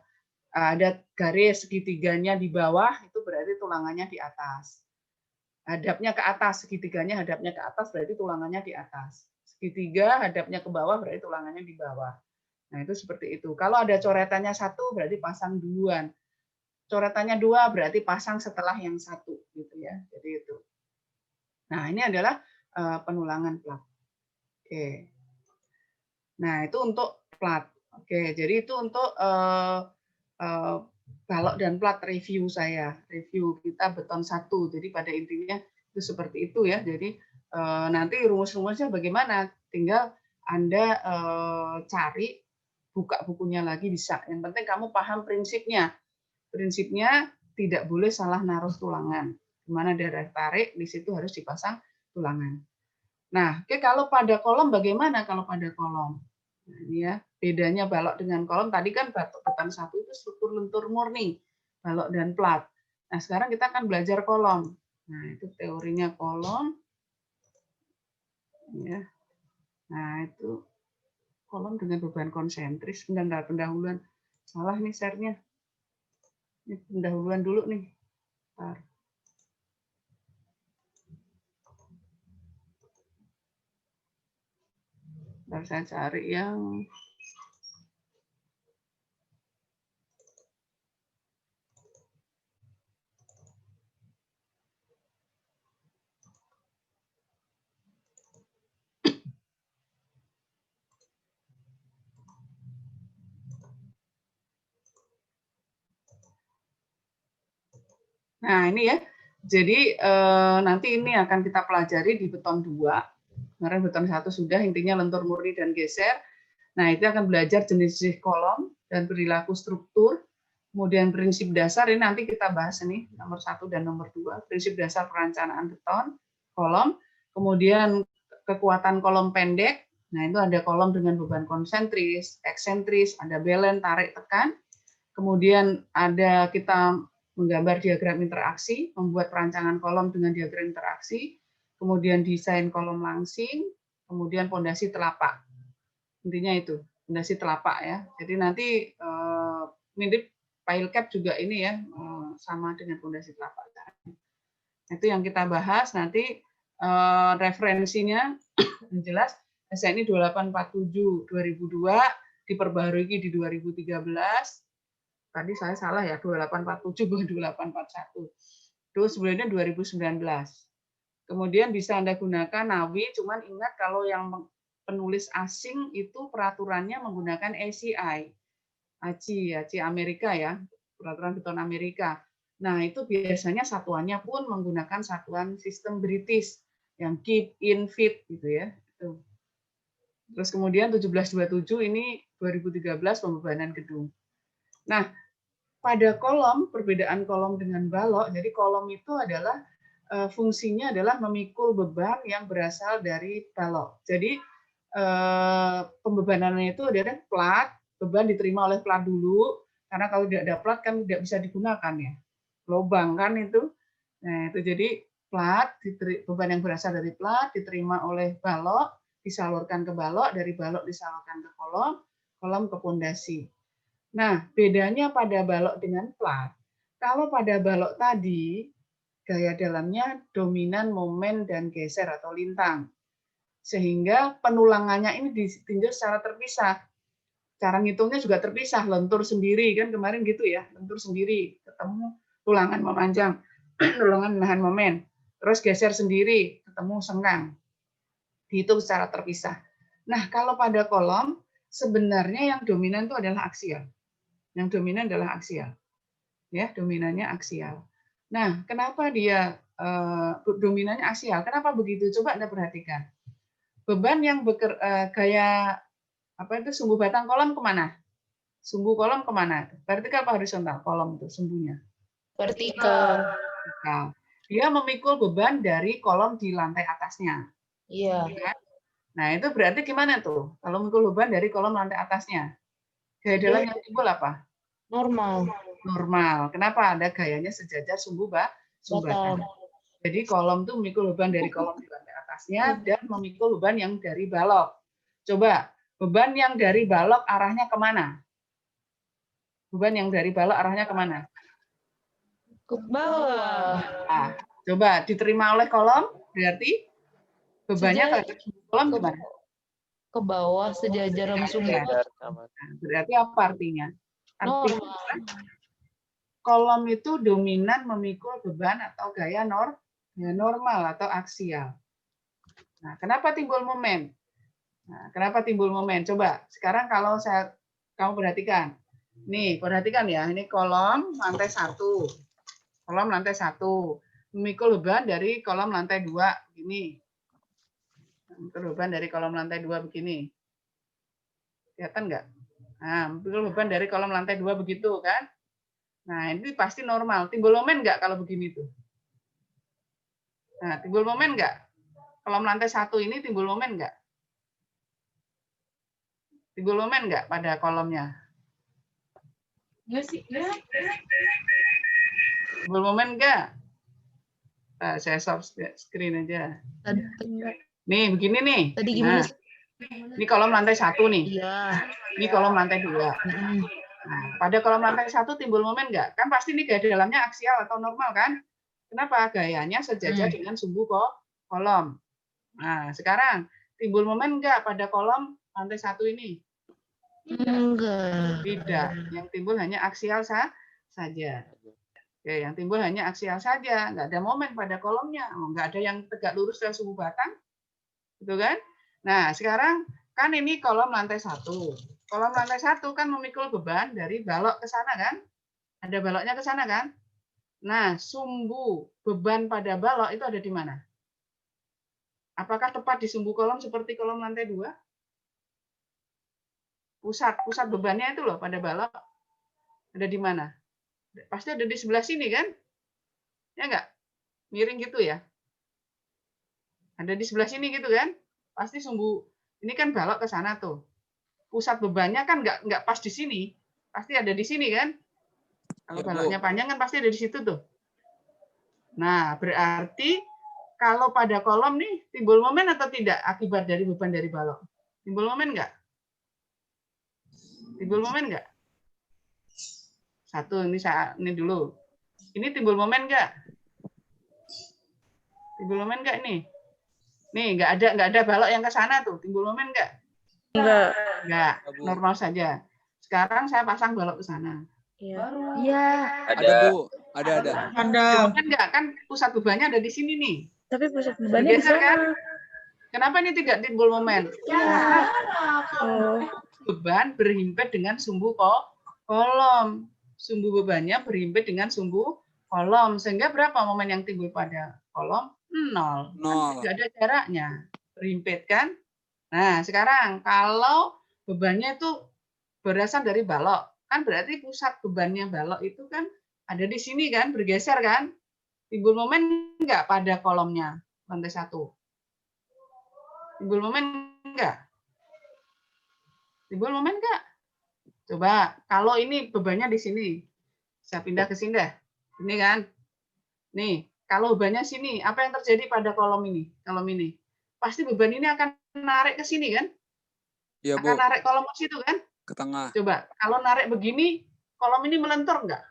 ada garis segitiganya di bawah, itu berarti tulangannya di atas. Hadapnya ke atas, segitiganya hadapnya ke atas, berarti tulangannya di atas. Segitiga hadapnya ke bawah, berarti tulangannya di bawah. Nah, itu seperti itu. Kalau ada coretannya 1, berarti pasang duluan. Coretannya 2, berarti pasang setelah yang 1. Gitu ya. Jadi itu. Nah, ini adalah penulangan plat. Oke. Nah, itu untuk plat. Oke, jadi itu untuk balok dan plat review saya, review kita beton 1. Jadi pada intinya itu seperti itu ya. Jadi nanti rumus-rumusnya bagaimana? Tinggal Anda cari, buka bukunya lagi bisa. Yang penting kamu paham prinsipnya. Prinsipnya tidak boleh salah naruh tulangan. Dimana daerah tarik, di situ harus dipasang tulangan. Nah, oke, kalau pada kolom bagaimana? Kalau pada kolom, nah, ini ya bedanya balok dengan kolom. Tadi kan beton 1 itu struktur lentur murni, balok dan plat. Nah, sekarang kita akan belajar kolom. Nah, itu teorinya kolom. Ya. Nah, itu kolom dengan beban konsentris. Bentar, pendahuluan. Salah nih share-nya. Ini pendahuluan dulu nih. Bentar. Bentar, saya cari yang nah, ini ya. Jadi nanti ini akan kita pelajari di beton 2. Kemarin beton 1 sudah, intinya lentur murni dan geser. Nah, itu akan belajar jenis-jenis kolom dan perilaku struktur. Kemudian prinsip dasar, ini nanti kita bahas ini, nomor 1 dan nomor 2. Prinsip dasar perencanaan beton, kolom. Kemudian kekuatan kolom pendek. Nah, itu ada kolom dengan beban konsentris, eksentris, ada belen, tarik, tekan. Kemudian ada kita menggambar diagram interaksi, membuat perancangan kolom dengan diagram interaksi, kemudian desain kolom langsing, kemudian pondasi telapak. Intinya itu, pondasi telapak ya. Jadi nanti mirip pile cap juga ini ya, sama dengan pondasi telapak. Itu yang kita bahas nanti referensinya jelas SNI 2847 2002 diperbarui di 2013. Tadi saya salah ya, 2847 bukan 2841. Terus sebelumnya 2019. Kemudian bisa Anda gunakan NAWI, cuman ingat kalau yang penulis asing itu peraturannya menggunakan ACI. ACI Amerika ya, peraturan beton Amerika. Nah, itu biasanya satuannya pun menggunakan satuan sistem British yang keep in fit gitu ya. Terus kemudian 1727 ini 2013 pembebanan gedung. Nah, pada kolom, perbedaan kolom dengan balok, jadi kolom itu adalah fungsinya adalah memikul beban yang berasal dari balok. Jadi pembebanannya itu adalah plat, beban diterima oleh plat dulu, karena kalau tidak ada plat kan tidak bisa digunakan ya, lubang kan itu. Nah itu jadi plat, beban yang berasal dari plat diterima oleh balok, disalurkan ke balok, dari balok disalurkan ke kolom ke pondasi. Nah, bedanya pada balok dengan plat, kalau pada balok tadi, gaya dalamnya dominan, momen, dan geser atau lintang. Sehingga penulangannya ini ditinjau secara terpisah. Cara ngitungnya juga terpisah, lentur sendiri, kan kemarin gitu ya, lentur sendiri, ketemu tulangan memanjang, tulangan menahan momen, terus geser sendiri, ketemu senggang. Dihitung secara terpisah. Nah, kalau pada kolom, sebenarnya yang dominan itu adalah aksial. Yang dominan adalah aksial. Ya, dominannya aksial. Nah, kenapa dia dominannya aksial? Kenapa begitu? Coba Anda perhatikan. Beban yang gaya apa itu sumbu batang kolom kemana? Sumbu kolom kemana? Vertikal apa horizontal? Kolom itu sumbunya. Vertikal. Vertikal. Dia memikul beban dari kolom di lantai atasnya. Iya. Nah, itu berarti gimana tuh? Kalau memikul beban dari kolom lantai atasnya. Gaya dalam yang timbul apa? Normal. Normal. Kenapa? Ada gayanya sejajar sumbu batang. Jadi kolom itu memikul beban dari kolom di lantai atasnya dan memikul beban yang dari balok. Coba, beban yang dari balok arahnya kemana? Beban yang dari balok arahnya kemana? Ke bawah. Nah, coba diterima oleh kolom, berarti bebannya ke kolom gimana? Ke bawah sejajar sama sumbu. Nah, berarti apa artinya? Artinya Normal. kolom itu dominan memikul beban atau gaya normal atau aksial. Nah, kenapa timbul momen? Nah, kenapa timbul momen? Coba sekarang kalau kamu perhatikan. Nih, perhatikan ya, ini kolom lantai 1. Kolom lantai 1. Memikul beban dari kolom lantai 2 begini. Memikul beban dari kolom lantai 2 begini. Kelihatan nggak? Nah, memikul beban dari kolom lantai 2 begitu kan? Nah, ini pasti normal. Timbul momen nggak kalau begini tuh? Nah, timbul momen nggak? Kolom lantai 1 ini timbul momen nggak? Timbul momen nggak pada kolomnya? Enggak sih. Timbul momen nggak? Nah, saya stop screen aja. Nih, begini nih. Tadi gimana? Nah, ini kolom lantai 1 nih. Iya. Ini kolom lantai 2. Nah, pada kolom lantai 1 timbul momen nggak? Kan pasti ini gaya dalamnya aksial atau normal kan? Kenapa? Gayanya sejajar dengan sumbu kolom. Nah, sekarang timbul momen nggak pada kolom lantai 1 ini? Enggak. Tidak. Yang timbul hanya aksial saja. Oke, yang timbul hanya aksial saja. Nggak ada momen pada kolomnya. Nggak ada yang tegak lurus dan sumbu batang. Gitu kan? Nah, sekarang kan ini kolom lantai 1. Kolom lantai 1 kan memikul beban dari balok ke sana kan? Ada baloknya ke sana kan? Nah, sumbu beban pada balok itu ada di mana? Apakah tepat di sumbu kolom seperti kolom lantai 2? Pusat bebannya itu loh pada balok. Ada di mana? Pasti ada di sebelah sini kan? Ya enggak? Miring gitu ya? Ada di sebelah sini gitu kan? Pasti sumbu, ini kan balok ke sana tuh. Pusat bebannya kan enggak pas di sini. Pasti ada di sini kan? Kalau baloknya panjang kan pasti ada di situ tuh. Nah, berarti kalau pada kolom nih timbul momen atau tidak akibat dari beban dari balok? Timbul momen enggak? Timbul momen enggak? Satu, ini dulu. Ini timbul momen enggak? Timbul momen enggak ini? Nih, enggak ada balok yang ke sana tuh. Timbul momen enggak? Enggak, normal saja. Sekarang saya pasang balok ke sana. Iya. Ada, Bu. Ada. Momen enggak? Kan pusat bebannya ada di sini nih. Tapi pusat bebannya di Bergeser kan? sana. Kenapa ini tidak timbul momen? Oh. Beban berhimpit dengan sumbu kolom. Sumbu bebannya berhimpit dengan sumbu kolom. Sehingga berapa momen yang timbul pada kolom? 0. Kan tidak ada jaraknya. Berhimpit kan? Nah, sekarang kalau bebannya itu berasal dari balok, kan berarti pusat bebannya balok itu kan ada di sini kan, bergeser kan? Timbul momen enggak pada kolomnya lantai 1? Timbul momen enggak? Timbul momen enggak? Coba, kalau ini bebannya di sini. Saya pindah ke sini dah. Ini kan. Nih, Kalau bebannya sini, apa yang terjadi pada kolom ini? Kolom ini. Pasti beban ini akan narik ke sini kan? Iya, Akan Bu. narik kolom ke situ kan? Ke tengah. Coba, kalau narik begini, kolom ini melentur nggak?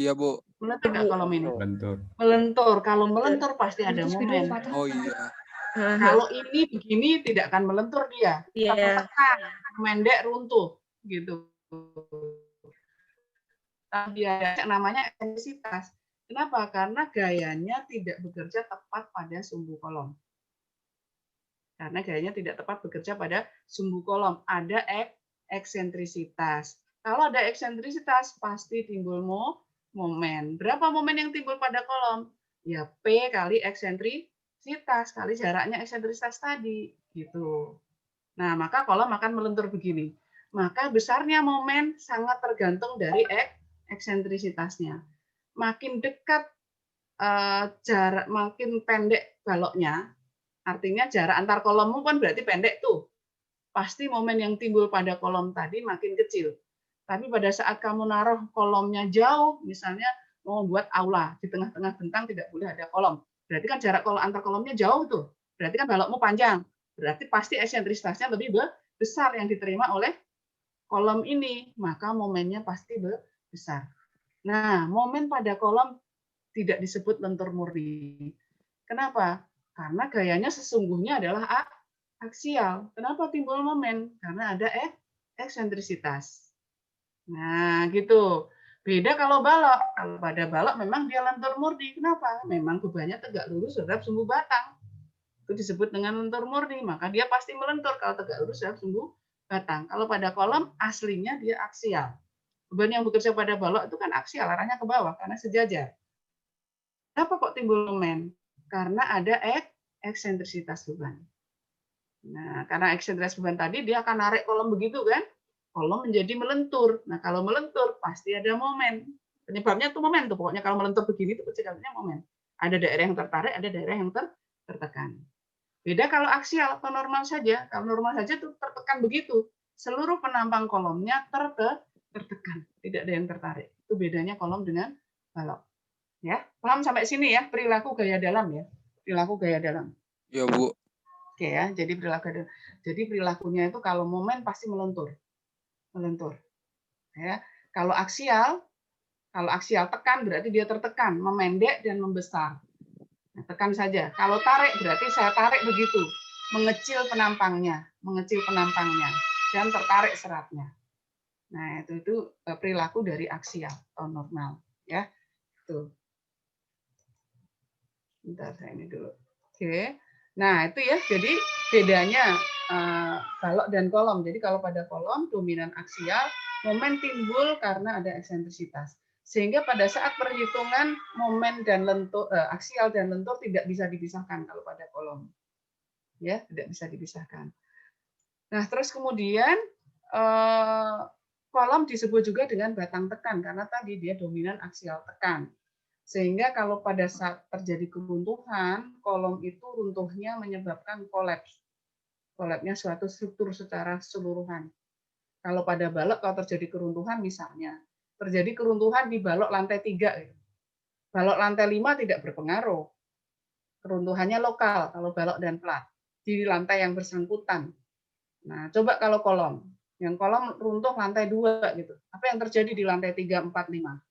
Iya, Bu. Melentur nggak kolom ini? Bentur. Melentur. Kalau melentur pasti ada momen. Oh iya. Kalau ini begini tidak akan melentur dia. Iya. Tertekan, mendek, runtuh gitu. Tapi ada namanya eksentrisitas. Kenapa? Karena gayanya tidak bekerja tepat pada sumbu kolom. Karena gayanya tidak tepat bekerja pada sumbu kolom. Ada eksentrisitas. Kalau ada eksentrisitas, pasti timbul momen. Berapa momen yang timbul pada kolom? Ya P kali eksentrisitas kali jaraknya eksentrisitas tadi. Gitu. Nah, maka kolom akan melentur begini. Maka besarnya momen sangat tergantung dari eksentrisitasnya. Makin dekat jarak, makin pendek baloknya, artinya jarak antar kolommu kan berarti pendek tuh. Pasti momen yang timbul pada kolom tadi makin kecil. Tapi pada saat kamu naruh kolomnya jauh, misalnya mau buat aula, di tengah-tengah bentang tidak boleh ada kolom. Berarti kan jarak antar kolomnya jauh tuh. Berarti kan balokmu panjang. Berarti pasti eksentrisitasnya lebih besar yang diterima oleh kolom ini. Maka momennya pasti besar. Nah, momen pada kolom tidak disebut lentur murni. Kenapa? Karena gayanya sesungguhnya adalah aksial. Kenapa timbul momen? Karena ada eksentrisitas. Nah, gitu. Beda kalau balok. Kalau pada balok memang dia lentur murni. Kenapa? Memang bebannya tegak lurus terhadap sumbu batang. Itu disebut dengan lentur murni. Maka dia pasti melentur kalau tegak lurus terhadap sumbu batang. Kalau pada kolom, aslinya dia aksial. Beban yang bekerja pada balok itu kan aksial, arahnya ke bawah karena sejajar. Kenapa kok timbul momen? Karena ada eksentrisitas beban. Nah, karena eksentrisitas beban tadi dia akan narik kolom begitu kan? Kolom menjadi melentur. Nah, kalau melentur pasti ada momen. Penyebabnya itu momen tuh. Pokoknya kalau melentur begini itu penyebabnya momen. Ada daerah yang tertarik, ada daerah yang tertekan. Beda kalau aksial atau normal saja. Kalau normal saja itu tertekan begitu. Seluruh penampang kolomnya tertekan. Tidak ada yang tertarik. Itu bedanya kolom dengan balok. Ya, paham sampai sini ya, perilaku gaya dalam ya. Perilaku gaya dalam. Iya, Bu. Oke ya, jadi perilakunya itu kalau momen pasti melentur. Melentur. Ya. Kalau aksial tekan berarti dia tertekan, memendek dan membesar. Nah, tekan saja. Kalau tarik berarti saya tarik begitu, mengecil penampangnya dan tertarik seratnya. Nah, itu perilaku dari aksial atau normal, ya. Tuh. Bentar, saya ini dulu. Oke. Nah, itu ya. Jadi bedanya balok dan kolom. Jadi kalau pada kolom dominan aksial, momen timbul karena ada eksentrisitas. Sehingga pada saat perhitungan momen dan lentur, aksial dan lentur tidak bisa dipisahkan kalau pada kolom. Ya, tidak bisa dipisahkan. Nah, terus kemudian kolom disebut juga dengan batang tekan karena tadi dia dominan aksial tekan. Sehingga kalau pada saat terjadi keruntuhan, kolom itu runtuhnya menyebabkan kolaps. Kolapsnya suatu struktur secara keseluruhan. Kalau pada balok, kalau terjadi keruntuhan misalnya, terjadi keruntuhan di balok lantai 3. Balok lantai 5 tidak berpengaruh. Keruntuhannya lokal, kalau balok dan plat. Di lantai yang bersangkutan. Nah, coba kalau kolom. Yang kolom runtuh lantai 2. Gitu. Apa yang terjadi di lantai 3, 4, 5?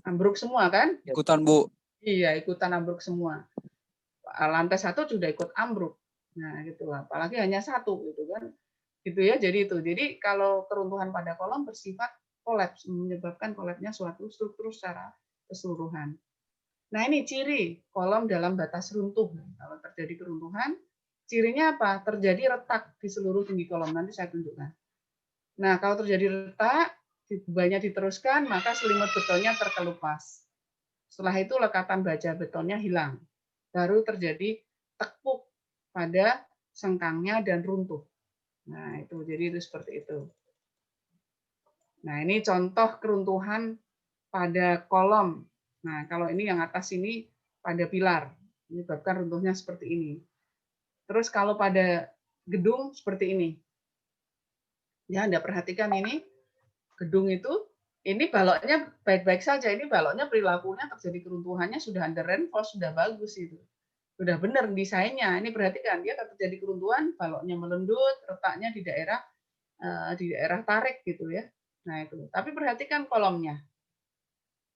Ambruk semua kan? Ikutan, Bu. Iya, ikutan ambruk semua. Lantai 1 sudah ikut ambruk. Nah, gitu. Apalagi hanya 1 gitu kan. Gitu ya. Jadi kalau keruntuhan pada kolom bersifat kolaps, menyebabkan kolapsnya suatu struktur secara keseluruhan. Nah, ini ciri kolom dalam batas runtuh. Kalau terjadi keruntuhan, cirinya apa? Terjadi retak di seluruh tinggi kolom. Nanti saya tunjukkan. Nah, kalau terjadi retak, bebannya diteruskan, maka selimut betonnya terkelupas. Setelah itu lekatan baja betonnya hilang. Baru terjadi tekuk pada sengkangnya dan runtuh. Nah, itu jadi itu seperti itu. Nah, ini contoh keruntuhan pada kolom. Nah, kalau ini yang atas ini pada pilar, menyebabkan runtuhnya seperti ini. Terus kalau pada gedung seperti ini. Ya, Anda perhatikan ini. Gedung itu ini baloknya baik-baik saja. Ini baloknya perilakunya terjadi keruntuhannya sudah under reinforce, sudah bagus itu. Sudah benar desainnya. Ini perhatikan dia terjadi keruntuhan, baloknya melendut, letaknya di daerah tarik gitu ya. Nah itu. Tapi perhatikan kolomnya.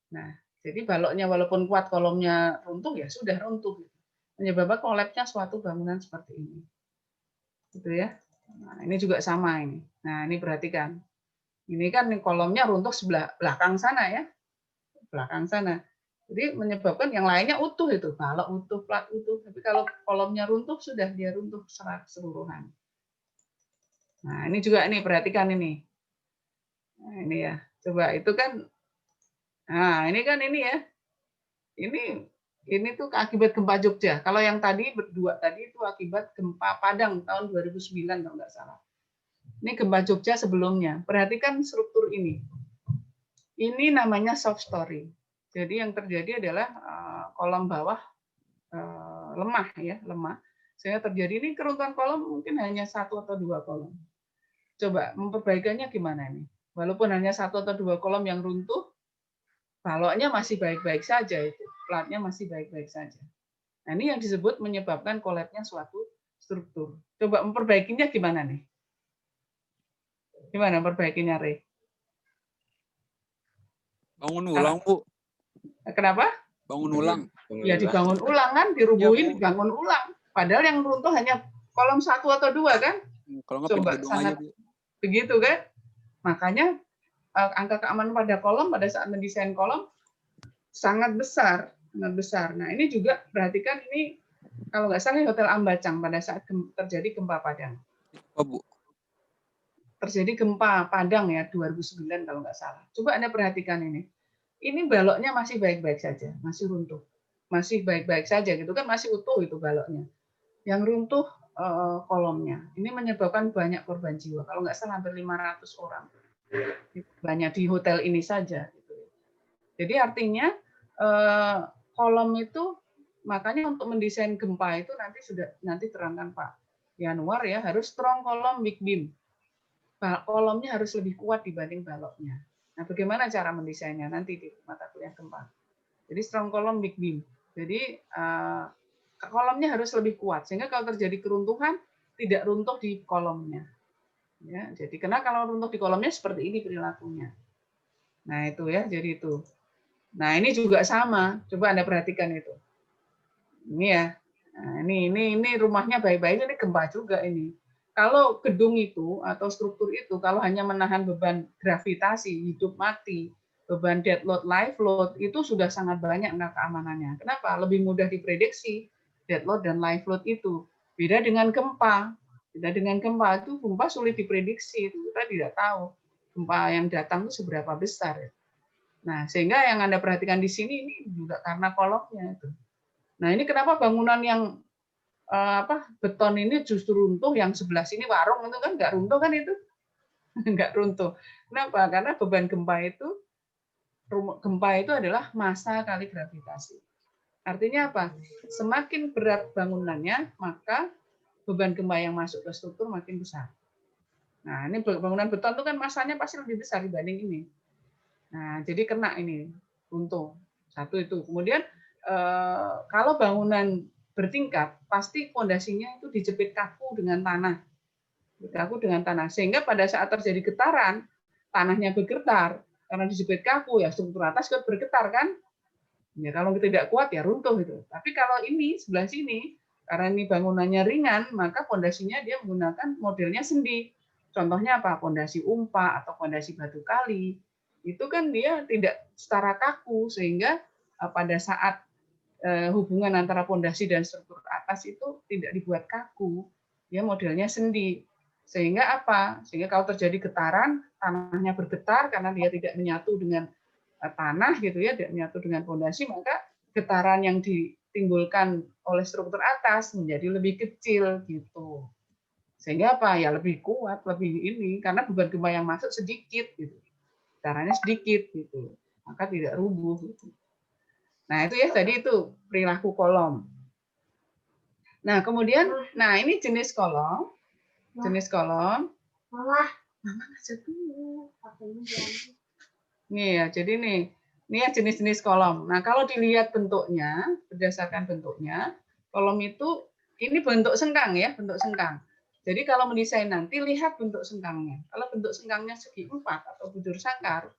Nah, jadi baloknya walaupun kuat, kolomnya runtuh ya sudah runtuh. Menyebabkan kolapsnya suatu bangunan seperti ini. Gitu ya. Nah, ini juga sama ini. Nah, ini perhatikan. Ini kan kolomnya runtuh sebelah belakang sana ya. Belakang sana. Jadi menyebabkan yang lainnya utuh itu. Balok utuh, plat utuh. Tapi kalau kolomnya runtuh, sudah dia runtuh secara keseluruhan. Nah, ini juga ini perhatikan ini. Nah, ini ya. Coba itu kan. Nah, ini kan ini ya. Ini tuh akibat gempa Jogja. Kalau yang tadi berdua tadi itu akibat gempa Padang tahun 2009 kalau nggak salah. Ini gempa Jogja sebelumnya. Perhatikan struktur ini. Ini namanya soft story. Jadi yang terjadi adalah kolom bawah lemah ya, lemah. Sehingga terjadi ini keruntuhan kolom mungkin hanya 1 atau 2 kolom. Coba memperbaikannya gimana nih? Walaupun hanya 1 atau 2 kolom yang runtuh, baloknya masih baik-baik saja itu, platnya masih baik-baik saja. Nah, ini yang disebut menyebabkan kolapsnya suatu struktur. Coba memperbaikinya gimana nih? Gimana memperbaikinya, Rey? Bangun ulang, Bu. Kenapa? Bangun ulang. Ya dibangun ulang kan, dirubuhin, dibangun ulang. Padahal yang runtuh hanya kolom 1 atau 2 kan? Kalau nggak Coba pindah sangat aja, Bu. begitu kan? Makanya angka keamanan pada kolom pada saat mendesain kolom sangat besar, sangat besar. Nah ini juga perhatikan ini kalau nggak salah Hotel Ambacang pada saat terjadi gempa Padang. Oh, Bu. Terjadi gempa Padang ya 2009 kalau nggak salah. Coba Anda perhatikan ini. Ini baloknya masih baik-baik saja, masih runtuh, masih baik-baik saja gitu kan, masih utuh itu baloknya. Yang runtuh kolomnya. Ini menyebabkan banyak korban jiwa. Kalau nggak salah hampir 500 orang. Banyak di hotel ini saja. Jadi artinya kolom itu makanya untuk mendesain gempa itu nanti terangkan Pak Yanuar ya harus strong kolom weak beam. Kolomnya harus lebih kuat dibanding baloknya. Nah, bagaimana cara mendesainnya nanti di mata kuliah gempa. Jadi strong kolom weak beam. Jadi kolomnya harus lebih kuat sehingga kalau terjadi keruntuhan tidak runtuh di kolomnya. Ya, jadi karena kalau runtuh di kolomnya seperti ini perilakunya. Nah, itu ya, jadi itu. Nah, ini juga sama. Coba Anda perhatikan itu. Ini ya. Nah, ini rumahnya baik-baik, ini gempa juga ini. Kalau gedung itu atau struktur itu kalau hanya menahan beban gravitasi, hidup mati, beban dead load, live load itu sudah sangat banyak angka keamanannya. Kenapa? Lebih mudah diprediksi dead load dan live load itu. Beda dengan gempa. Beda dengan gempa itu gempa sulit diprediksi, itu kita tidak tahu gempa yang datang itu seberapa besar. Nah, sehingga yang Anda perhatikan di sini ini juga karena kolomnya itu. Nah, ini kenapa bangunan yang beton ini justru runtuh, yang sebelah sini warung itu kan nggak runtuh kan itu? Nggak runtuh. Kenapa? Karena beban gempa itu adalah massa kali gravitasi. Artinya apa? Semakin berat bangunannya, maka beban gempa yang masuk ke struktur makin besar. Nah, ini bangunan beton itu kan massanya pasti lebih besar dibanding ini. Nah, jadi kena ini runtuh. Satu itu. Kemudian kalau bangunan bertingkat, pasti fondasinya itu dijepit kaku dengan tanah. Kaku dengan tanah. Sehingga pada saat terjadi getaran, tanahnya bergetar. Karena dijepit kaku, ya struktur atas ikut bergetar kan? Ya kalau tidak kuat ya runtuh itu. Tapi kalau ini sebelah sini, karena ini bangunannya ringan, maka fondasinya dia menggunakan modelnya sendi. Contohnya apa? Fondasi umpa atau fondasi batu kali. Itu kan dia tidak secara kaku, sehingga pada saat hubungan antara fondasi dan struktur atas itu tidak dibuat kaku, ya modelnya sendi. Sehingga apa? Sehingga kalau terjadi getaran, tanahnya bergetar karena dia tidak menyatu dengan tanah gitu ya, tidak menyatu dengan fondasi, maka getaran yang ditimbulkan oleh struktur atas menjadi lebih kecil gitu. Sehingga apa? Ya lebih kuat, lebih ini karena beban gempa yang masuk sedikit gitu. Getarannya sedikit gitu. Maka tidak rubuh gitu. Nah, itu ya tadi itu perilaku kolom. Nah, kemudian ini jenis kolom. Jenis kolom. Mama ngajak dulu. Nih ya, jadi nih ya jenis-jenis kolom. Nah, kalau dilihat bentuknya, berdasarkan bentuknya, kolom itu ini bentuk sengkang ya, bentuk sengkang. Jadi kalau mendesain nanti lihat bentuk sengkangnya. Kalau bentuk sengkangnya segi 4 atau bujur sangkar,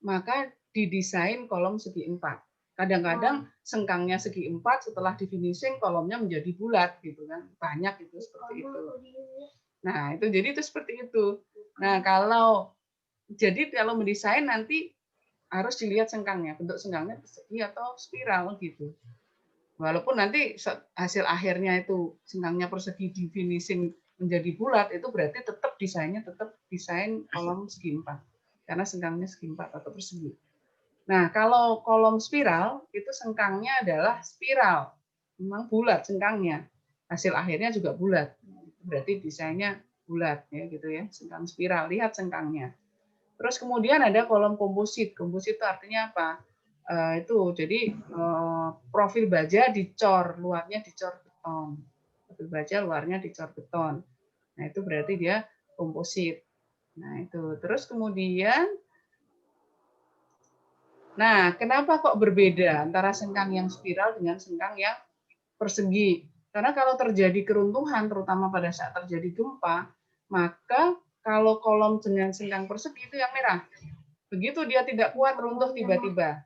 maka didesain kolom segi 4. Kadang-kadang sengkangnya segi 4, setelah di finishing kolomnya menjadi bulat gitu kan. Banyak itu seperti itu. Nah, itu jadi itu seperti itu. Nah, kalau mendesain nanti harus dilihat sengkangnya, bentuk sengkangnya persegi atau spiral gitu. Walaupun nanti hasil akhirnya itu sengkangnya persegi di finishing menjadi bulat, itu berarti tetap desain kolom segi 4. Karena sengkangnya segi 4 atau persegi. Nah, kalau kolom spiral itu sengkangnya adalah spiral. Memang bulat sengkangnya. Hasil akhirnya juga bulat. Berarti desainnya bulat ya gitu ya, sengkang spiral. Lihat sengkangnya. Terus kemudian ada kolom komposit. Komposit itu artinya apa? Jadi profil baja dicor, luarnya dicor beton. Profil baja luarnya dicor beton. Nah, itu berarti dia komposit. Nah, itu. Terus kemudian kenapa kok berbeda antara sengkang yang spiral dengan sengkang yang persegi? Karena kalau terjadi keruntuhan, terutama pada saat terjadi gempa, maka kalau kolom dengan sengkang persegi itu yang merah. Begitu dia tidak kuat, runtuh tiba-tiba.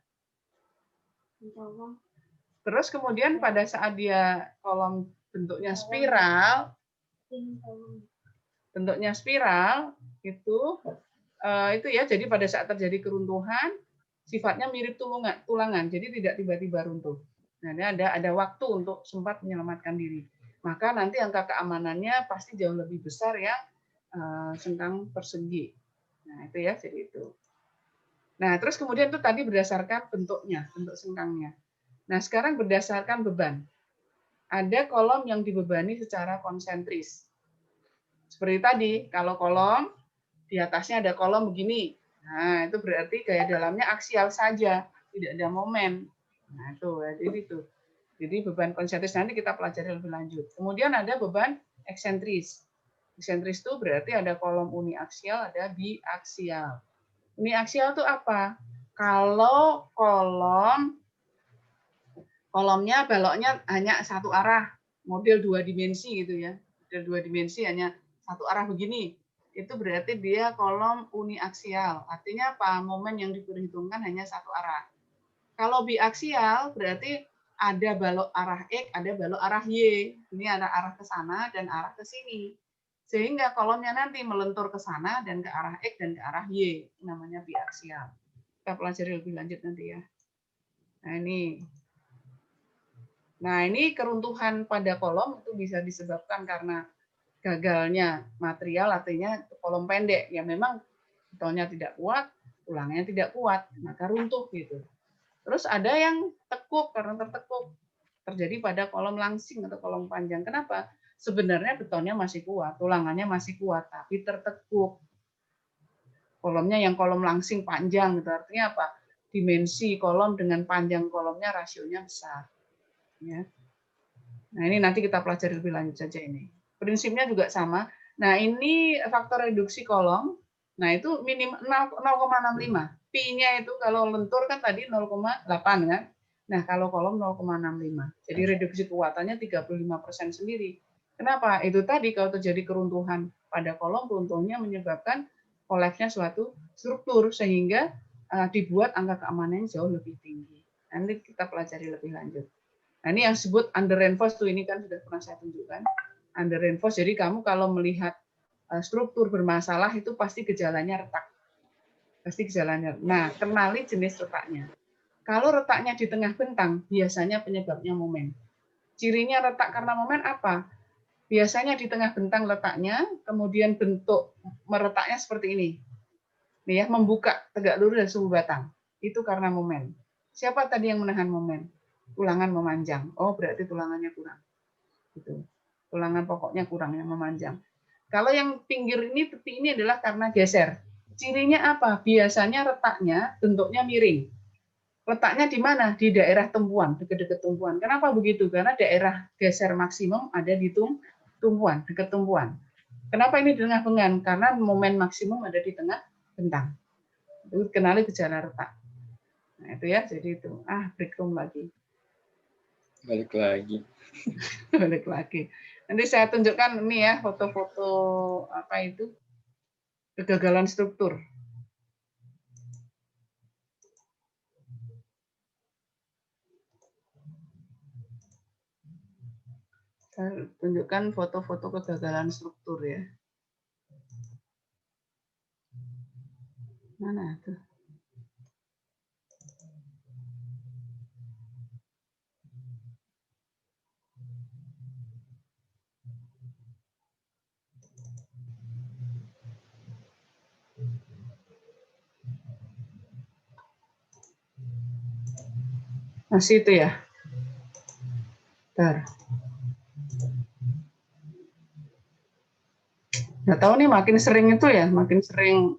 Terus kemudian pada saat dia kolom bentuknya spiral itu ya, jadi pada saat terjadi keruntuhan sifatnya mirip tulangan, jadi tidak tiba-tiba runtuh. Nah, ini ada waktu untuk sempat menyelamatkan diri. Maka nanti angka keamanannya pasti jauh lebih besar yang sengkang persegi. Nah, itu ya, jadi itu. Nah, terus kemudian itu tadi berdasarkan bentuknya, bentuk sengkangnya. Nah, sekarang berdasarkan beban. Ada kolom yang dibebani secara konsentris. Seperti tadi, kalau kolom di atasnya ada kolom begini. Nah, itu berarti gaya dalamnya aksial saja, tidak ada momen. Nah, itu jadi itu. Jadi beban konsentris nanti kita pelajari lebih lanjut. Kemudian ada beban eksentris. Eksentris itu berarti ada kolom uniaksial, ada biaksial. Uniaksial itu apa? Kalau kolomnya baloknya hanya satu arah, model 2 dimensi gitu ya. Model 2 dimensi hanya satu arah begini. Itu berarti dia kolom uniaksial. Artinya apa? Momen yang diperhitungkan hanya satu arah. Kalau biaksial berarti ada balok arah X, ada balok arah Y. Ini ada arah ke sana dan arah ke sini. Sehingga kolomnya nanti melentur ke sana dan ke arah X dan ke arah Y. Namanya biaksial. Kita pelajari lebih lanjut nanti ya. Nah, ini keruntuhan pada kolom itu bisa disebabkan karena gagalnya material, artinya kolom pendek. Ya memang betonnya tidak kuat, tulangnya tidak kuat, maka runtuh gitu. Terus ada yang tekuk, karena tertekuk. Terjadi pada kolom langsing atau kolom panjang. Kenapa? Sebenarnya betonnya masih kuat, tulangannya masih kuat, tapi tertekuk. Kolomnya yang kolom langsing panjang, gitu. Artinya apa? Dimensi kolom dengan panjang kolomnya rasionya besar. Ya. Nah, ini nanti kita pelajari lebih lanjut saja ini. Prinsipnya juga sama. Nah, ini faktor reduksi kolom. Nah, itu minim 0,65. Pi-nya itu kalau lentur kan tadi 0,8 kan. Nah, kalau kolom 0,65. Jadi reduksi kekuatannya 35% sendiri. Kenapa? Itu tadi kalau terjadi keruntuhan pada kolom, runtuhnya menyebabkan kolapsnya suatu struktur sehingga dibuat angka keamanannya jauh lebih tinggi. Nanti kita pelajari lebih lanjut. Nah, ini yang disebut under reinforced tuh, ini kan sudah pernah saya tunjukkan. Under reinforced, jadi kamu kalau melihat struktur bermasalah itu pasti gejalanya retak. Pasti gejalanya. Nah, kenali jenis retaknya. Kalau retaknya di tengah bentang, biasanya penyebabnya momen. Cirinya retak karena momen apa? Biasanya di tengah bentang letaknya, kemudian bentuk meretaknya seperti ini. Nih ya, membuka tegak lurus dan sumbu batang. Itu karena momen. Siapa tadi yang menahan momen? Tulangan memanjang. Oh, berarti tulangannya kurang. Gitu. Tulangan pokoknya kurang, yang memanjang. Kalau yang pinggir ini, tepi ini adalah karena geser. Cirinya apa? Biasanya retaknya bentuknya miring. Letaknya di mana? Di daerah tumpuan, dekat-dekat tumpuan. Kenapa begitu? Karena daerah geser maksimum ada di tumpuan, dekat tumpuan. Kenapa ini di tengah bentang? Karena momen maksimum ada di tengah bentang. Itu kenali gejala retak. Nah, itu ya, jadi itu. Break room lagi. Balik lagi. Balik lagi. Nanti saya tunjukkan ini ya, foto-foto apa itu? Kegagalan struktur. Saya tunjukkan foto-foto kegagalan struktur ya. Mana tuh? Masih itu ya? Bentar. Nggak tahu nih makin sering itu ya, makin sering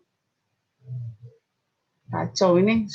kacau ini.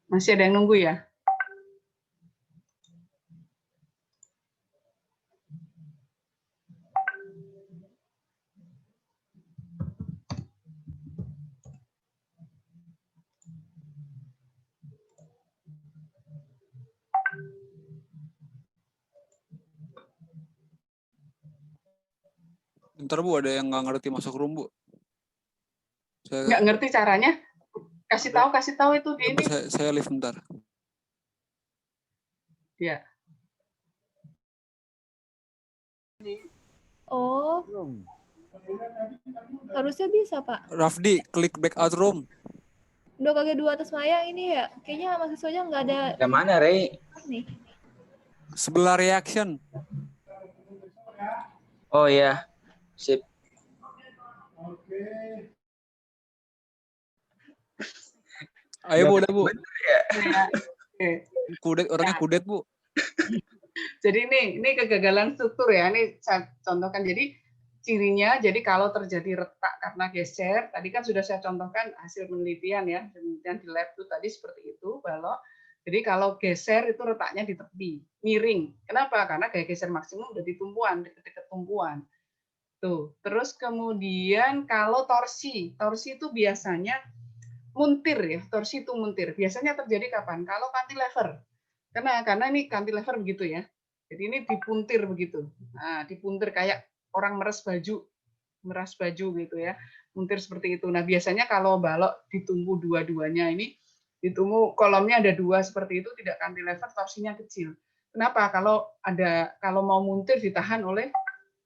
Masih ada yang nunggu ya? Bentar Bu, ada yang nggak ngerti masuk room Bu. Nggak ngerti caranya? Kasih tahu itu di ini. Saya live bentar. Ya. Oh, harusnya bisa, Pak. Rafdi, klik back out room. 2x2 atas Maya ini ya, kayaknya mahasiswanya nggak ada Yang mana, Rey? nih. Sebelah reaction. Oh iya. Sip. Ayo Bu, udah Bu. Ya. Oke. Kudet, orangnya kudet Bu. Jadi ini kegagalan struktur ya. Ini saya contohkan. Jadi cirinya, jadi kalau terjadi retak karena geser, tadi kan sudah saya contohkan hasil penelitian ya, penelitian di lab itu tadi seperti itu, balok. Jadi kalau geser itu retaknya di tepi, miring. Kenapa? Karena gaya geser maksimum udah di tumpuan, dekat-dekat tumpuan. Tuh. Terus kemudian kalau torsi itu biasanya muntir ya, torsi itu muntir. Biasanya terjadi kapan? Kalau cantilever. Karena ini cantilever begitu ya. Jadi ini dipuntir begitu. Nah, dipuntir kayak orang meras baju gitu ya. Muntir seperti itu. Nah, biasanya kalau balok ditumpu dua-duanya ini, ditumpu kolomnya ada dua seperti itu, tidak cantilever, torsinya kecil. Kenapa? Kalau mau muntir ditahan oleh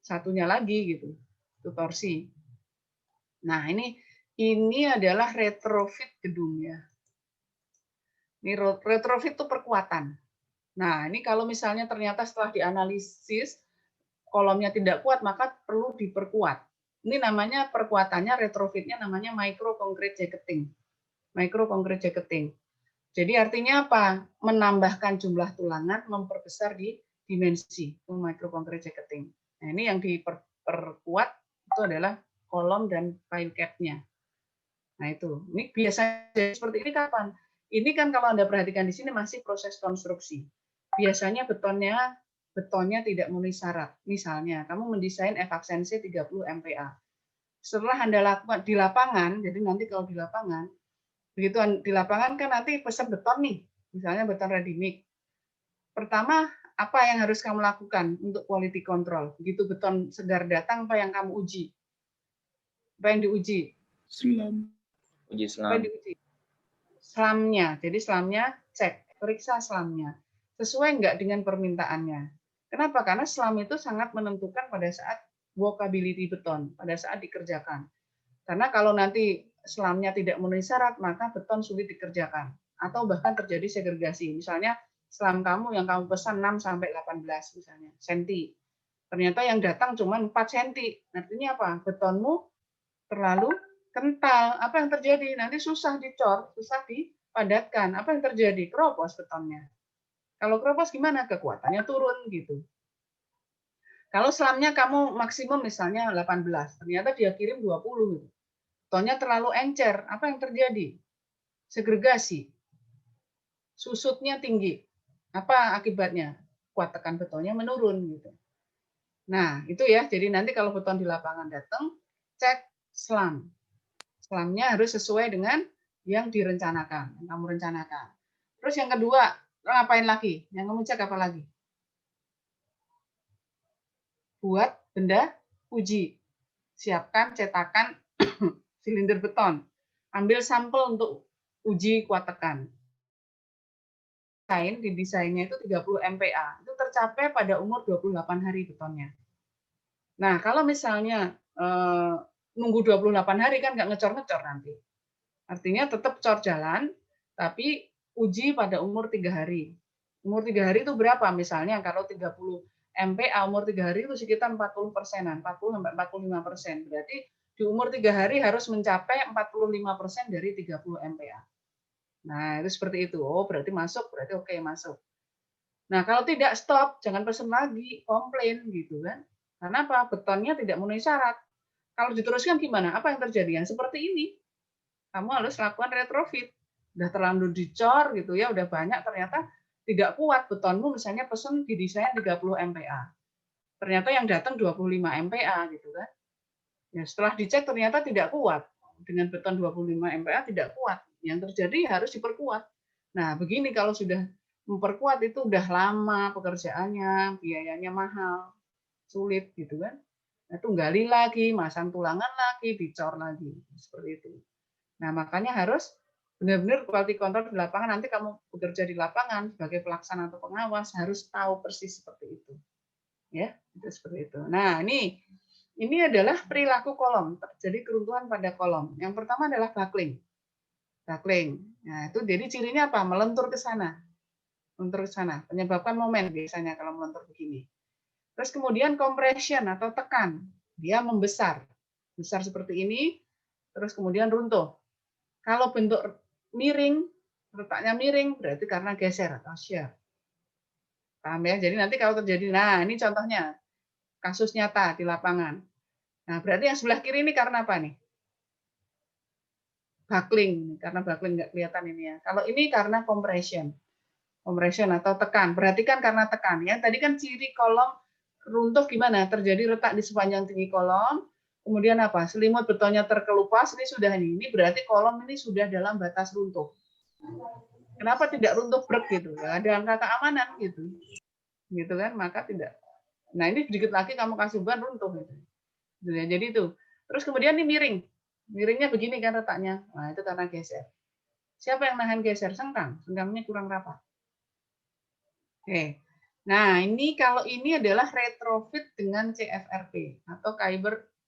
satunya lagi gitu. Itu torsi. Nah, ini adalah retrofit gedung ya. Ini retrofit itu perkuatan. Nah, ini kalau misalnya ternyata setelah dianalisis kolomnya tidak kuat, maka perlu diperkuat. Ini namanya perkuatannya, retrofitnya namanya micro concrete jacketing. Micro concrete jacketing. Jadi artinya apa? Menambahkan jumlah tulangan, memperbesar di dimensi. Itu micro concrete jacketing. Nah, ini yang diperkuat itu adalah kolom dan pile cap-nya. Nah, itu. Ini biasanya seperti ini kapan? Ini kan kalau Anda perhatikan di sini masih proses konstruksi. Biasanya betonnya tidak memenuhi syarat. Misalnya, kamu mendesain efaksensi 30 MPa. Setelah Anda lakukan di lapangan, jadi nanti kalau di lapangan, begitu di lapangan kan nanti pesan beton nih, misalnya beton ready mix. Pertama, apa yang harus kamu lakukan untuk quality control? Begitu beton segar datang, apa yang kamu uji? Apa yang diuji? Uji Apa yang selam. diuji? Selamnya. Jadi selamnya cek, periksa selamnya. Sesuai nggak dengan permintaannya. Kenapa? Karena selam itu sangat menentukan pada saat workability beton, pada saat dikerjakan. Karena kalau nanti selamnya tidak memenuhi syarat, maka beton sulit dikerjakan. Atau bahkan terjadi segregasi. Misalnya selam kamu yang kamu pesan 6 sampai 18 misalnya senti. Ternyata yang datang cuma 4 senti. Artinya apa? Betonmu terlalu kental. Apa yang terjadi? Nanti susah dicor, susah dipadatkan. Apa yang terjadi? Keropos betonnya. Kalau keropos gimana? Kekuatannya turun gitu. Kalau selamnya kamu maksimum misalnya 18, ternyata dia kirim 20 gitu. Betonnya terlalu encer. Apa yang terjadi? Segregasi. Susutnya tinggi. Apa akibatnya? Kuat tekan betonnya menurun gitu. Nah, itu ya. Jadi nanti kalau beton di lapangan datang, cek selam. Selamnya harus sesuai dengan yang direncanakan, yang kamu rencanakan. Terus yang kedua, ngapain lagi? Yang kamu cek apa lagi? Buat benda uji. Siapkan cetakan silinder beton. Ambil sampel untuk uji kuat tekan. Di desainnya itu 30 MPa. Itu tercapai pada umur 28 hari betonnya. Nah, kalau misalnya nunggu 28 hari kan nggak ngecor-ngecor nanti. Artinya tetap cor jalan, tapi uji pada umur 3 hari. Umur 3 hari itu berapa? Misalnya kalau 30 MPa umur 3 hari itu sekitar 40%-an, 40-45%. Berarti di umur 3 hari harus mencapai 45% dari 30 MPa. Nah, itu seperti itu. Oh, berarti masuk, berarti oke, masuk. Nah, kalau tidak stop, jangan pesen lagi, komplain gitu kan. Karena apa? Betonnya tidak memenuhi syarat. Kalau diteruskan gimana? Apa yang terjadi? Yang seperti ini. Kamu harus lakukan retrofit. Udah terlalu dicor gitu ya, udah banyak ternyata tidak kuat betonmu misalnya pesen didesain 30 MPa. Ternyata yang datang 25 MPa gitu kan. Ya, setelah dicek ternyata tidak kuat. Dengan beton 25 MPa tidak kuat. Yang terjadi harus diperkuat. Nah, begini kalau sudah memperkuat itu udah lama pekerjaannya, biayanya mahal, sulit gitu kan. Nah, itu gali lagi, masang tulangan lagi, dicor lagi. Seperti itu. Nah, makanya harus benar-benar quality control di lapangan. Nanti kamu bekerja di lapangan sebagai pelaksana atau pengawas harus tahu persis seperti itu. Ya, itu seperti itu. Nah, ini adalah perilaku kolom, terjadi keruntuhan pada kolom. Yang pertama adalah buckling. Buckling. Nah, itu jadi cirinya apa? Melentur ke sana. Melentur ke sana. Menyebabkan momen biasanya kalau melentur begini. Terus kemudian compression atau tekan. Dia membesar. Besar seperti ini, terus kemudian runtuh. Kalau bentuk miring, letaknya miring, berarti karena geser atau shear. Paham ya? Jadi nanti kalau terjadi, nah ini contohnya, kasus nyata di lapangan. Nah, berarti yang sebelah kiri ini karena apa nih? Buckling, karena buckling nggak kelihatan ini ya. Kalau ini karena compression atau tekan. Perhatikan karena tekan ya. Tadi kan ciri kolom runtuh gimana? Terjadi retak di sepanjang tinggi kolom. Kemudian apa? Selimut betonnya terkelupas. Ini sudah ini. Ini berarti kolom ini sudah dalam batas runtuh. Kenapa tidak runtuh brek gitu? Ya, ada angka keamanan gitu. Gitu kan? Maka tidak. Nah, ini sedikit lagi kamu kasih beban runtuh gitu. Jadi itu. Terus kemudian ini miring. Miringnya begini kan retaknya. Nah, itu karena geser. Siapa yang nahan geser? Sengkang. Sengkangnya kurang rapat. Oke. Nah, ini kalau ini adalah retrofit dengan CFRP atau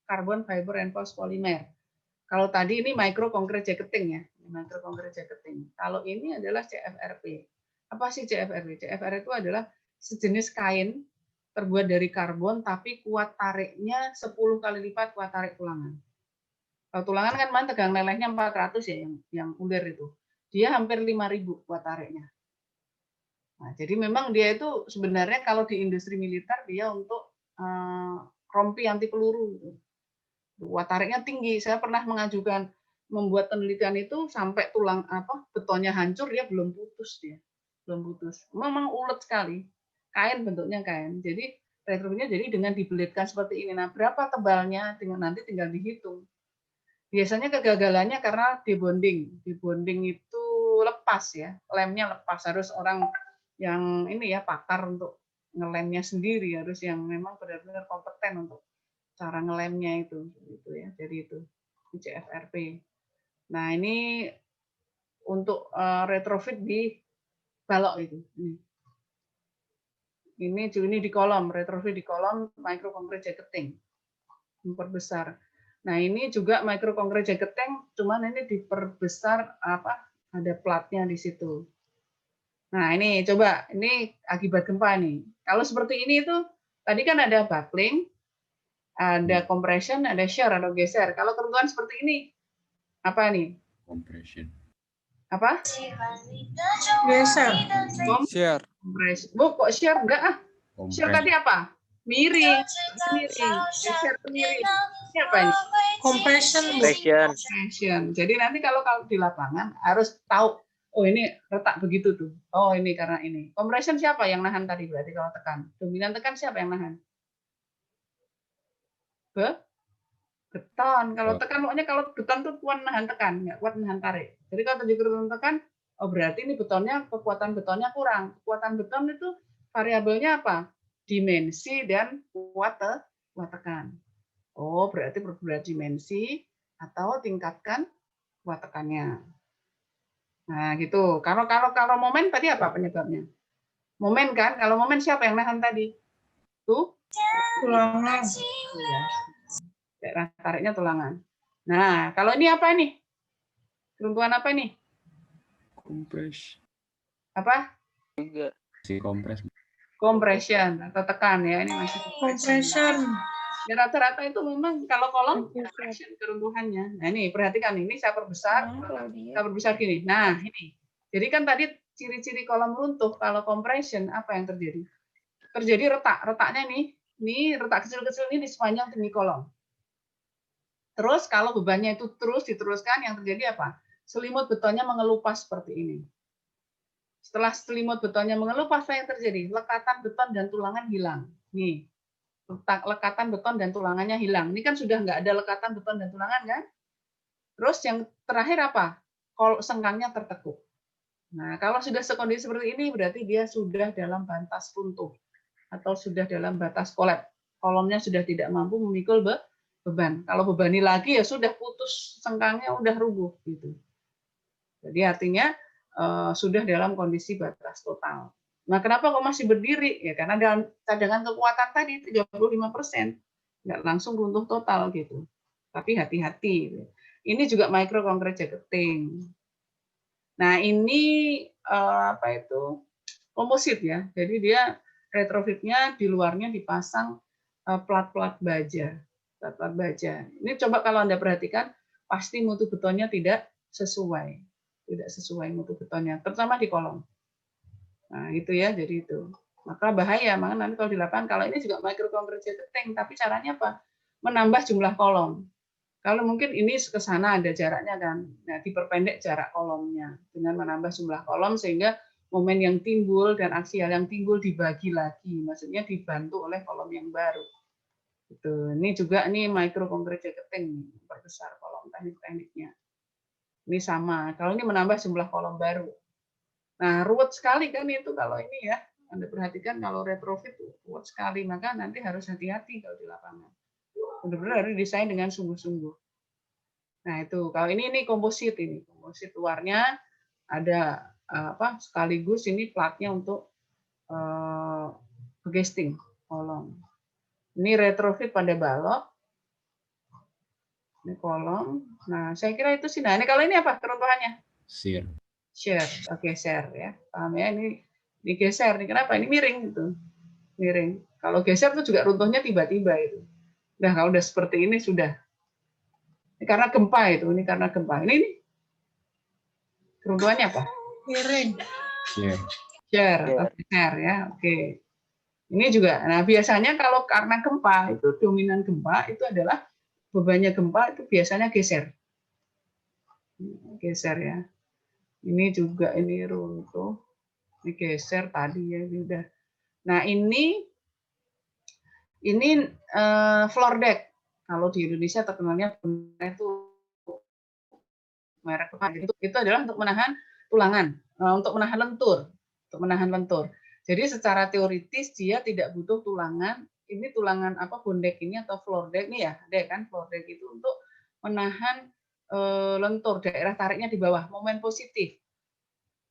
Carbon Fiber Reinforced Polymer. Kalau tadi ini micro concrete jacketing ya, micro concrete jacketing. Kalau ini adalah CFRP. Apa sih CFRP? CFRP itu adalah sejenis kain terbuat dari karbon tapi kuat tariknya 10 kali lipat kuat tarik tulangan. Kalau tulangan kan memang tegang lelehnya 400 ya yang ulir itu. Dia hampir 5.000 kuat tariknya. Nah, jadi memang dia itu sebenarnya kalau di industri militer dia untuk rompi anti peluru. Kuat tariknya tinggi. Saya pernah mengajukan membuat penelitian itu sampai tulang betonnya hancur dia belum putus dia. Belum putus. Memang ulet sekali. Kain bentuknya kain. Jadi retrofitnya jadi dengan dibelitkan seperti ini. Nah, berapa tebalnya nanti tinggal dihitung. Biasanya kegagalannya karena debonding. Debonding itu lepas ya. Lemnya lepas. Harus orang yang ini ya pakar untuk ngelemnya sendiri, harus yang memang benar-benar kompeten untuk cara ngelemnya itu gitu ya. Jadi itu CFRP. Nah, ini untuk retrofit di balok itu. Ini di kolom, retrofit di kolom micro concrete jacketing. Memperbesar. Nah, ini juga micro concrete jacketing, cuman ini diperbesar ada platnya di situ. Nah, ini coba, ini akibat gempa nih. Kalau seperti ini itu, tadi kan ada buckling, ada compression, ada shear atau geser. Kalau ketentuan seperti ini, apa nih? Compression. Apa? Geser. Share. Compression. Bu, kok shear? Enggak ah. Shear tadi apa? Miring. Miring. Geser ke miring. Ini apa ini? Compression. Compression. Jadi nanti kalau di lapangan harus tahu, oh ini retak begitu tuh. Oh ini karena ini. Compression siapa yang nahan tadi berarti kalau tekan? Dominan tekan siapa yang nahan? Beton. Kalau tekan pokoknya kalau beton tuh kuat nahan tekan, nggak kuat nahan tarik. Jadi kalau 7 kilonewton tekan, oh berarti ini betonnya kekuatan betonnya kurang. Kekuatan beton itu variabelnya apa? Dimensi dan kuat tekan. Oh berarti perberat dimensi atau tingkatkan kuat tekannya. Nah, gitu. Kalau momen tadi apa penyebabnya? Momen kan? Kalau momen siapa yang nahan tadi? Tuh. Tulangan. Ya. Daerah tariknya tulangan. Nah, kalau ini apa nih? Keruntuhan apa nih? Kompres. Apa? Si kompres. Compression atau tekan ya. Ini masih Compression. ya, rata-rata itu memang kalau kolom compression keruntuhannya. Nah, ini perhatikan ini saya perbesar. Saya perbesar gini. Nah, ini. Jadi kan tadi ciri-ciri kolom runtuh kalau compression apa yang terjadi? Terjadi retak. Retaknya nih, ini retak kecil-kecil ini di sepanjang tinggi kolom. Terus kalau bebannya itu terus diteruskan, yang terjadi apa? Selimut betonnya mengelupas seperti ini. Setelah selimut betonnya mengelupas, apa yang terjadi? Lekatan beton dan tulangan hilang. Nih, lekatan beton dan tulangannya hilang. Ini kan sudah nggak ada lekatan beton dan tulangan kan? Terus yang terakhir apa? Kalau sengkangnya tertekuk. Nah, kalau sudah sekondisi seperti ini, berarti dia sudah dalam batas runtuh atau sudah dalam batas kolap. Kolomnya sudah tidak mampu memikul beban. Kalau bebani lagi ya sudah putus sengkangnya, udah rubuh gitu. Jadi artinya sudah dalam kondisi batas total. Nah, kenapa kok masih berdiri? Ya karena dalam cadangan kekuatan tadi 35%, nggak langsung runtuh total gitu. Tapi hati-hati. Ini juga micro concrete jacketing. Nah, ini komposit ya. Jadi dia retrofitnya di luarnya dipasang plat-plat baja. Plat baja. Ini coba kalau Anda perhatikan, pasti mutu betonnya tidak sesuai. Tidak sesuai mutu betonnya, terutama di kolom. Nah, itu ya, jadi itu. Maka bahaya, maka nanti kalau di lapangan, kalau ini juga micro concrete jacketing, tapi caranya apa? Menambah jumlah kolom. Kalau mungkin ini ke sana ada jaraknya kan, nah diperpendek jarak kolomnya dengan menambah jumlah kolom sehingga momen yang timbul dan aksial yang timbul dibagi lagi, maksudnya dibantu oleh kolom yang baru. Gitu. Ini juga nih micro compress jacketing, perbesar kolom teknik-tekniknya. Ini sama. Kalau ini menambah jumlah kolom baru. Nah, ruwet sekali kan itu kalau ini ya. Anda perhatikan kalau retrofit ruwet sekali, maka nanti harus hati-hati kalau di lapangan. Benar-benar harus desain dengan sungguh-sungguh. Nah, itu kalau ini komposit ini. Komposit luarnya ada sekaligus ini platnya untuk casting kolom. Ini retrofit pada balok. Ini kolom. Nah, saya kira itu sih. Nah, ini kalau ini apa keruntuhannya? Shear. Share, oke share ya. Paham ya? Ini digeser nih. Kenapa? Ini miring gitu. Miring. Kalau geser itu juga runtuhnya tiba-tiba itu. Nah, kalau udah seperti ini sudah. Ini karena gempa itu. Ini karena gempa. Ini keruntuhannya apa? Miring. Shear. Share atau geser ya. Oke. Ini juga. Nah, biasanya kalau karena gempa itu dominan gempa itu adalah bebannya gempa itu biasanya geser. Geser ya. Ini juga ini runtuh. Ini geser tadi ya udah. Nah, ini floor deck. Kalau di Indonesia terkenalnya itu merek itu adalah untuk menahan tulangan, untuk menahan lentur. Jadi secara teoritis dia tidak butuh tulangan. Ini tulangan apa bondek ini atau floor deck nih ya, deck kan floor deck itu untuk menahan lentur, daerah tariknya di bawah, momen positif.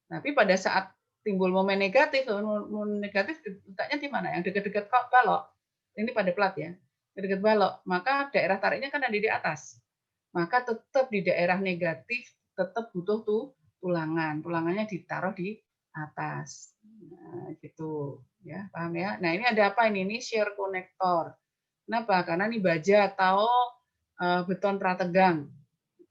Tapi pada saat timbul momen negatif letaknya di mana? Yang dekat-dekat balok. Ini pada plat ya, dekat balok. Maka daerah tariknya kan ada di atas. Maka tetap di daerah negatif tetap butuh tulangan. Tulangannya ditaruh di atas. Nah, gitu ya, paham ya? Nah, ini ada apa ini? Ini shear connector. Kenapa? Karena ini baja atau beton prategang.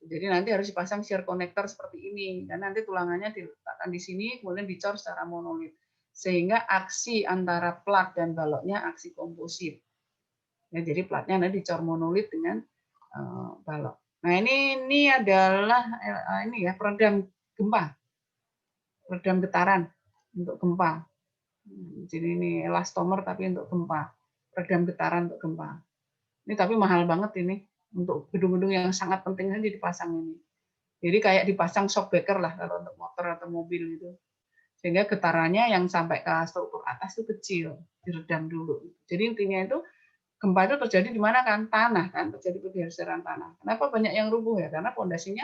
Jadi nanti harus dipasang shear connector seperti ini. Dan nanti tulangannya diletakkan di sini, kemudian dicor secara monolit. Sehingga aksi antara plat dan baloknya aksi komposit. Ya, jadi platnya nanti dicor monolit dengan balok. Nah, ini adalah ini ya peredam gempa. Peredam getaran untuk gempa. Jadi ini elastomer tapi untuk gempa. Peredam getaran untuk gempa. Ini tapi mahal banget ini. Untuk gedung-gedung yang sangat penting aja dipasang ini. Jadi kayak dipasang shock breaker lah kalau untuk motor atau mobil gitu. Sehingga getarannya yang sampai ke struktur atas itu kecil, diredam dulu. Jadi intinya itu gempa itu terjadi di mana kan? Tanah kan, terjadi pergeseran tanah. Kenapa banyak yang rubuh ya? Karena pondasinya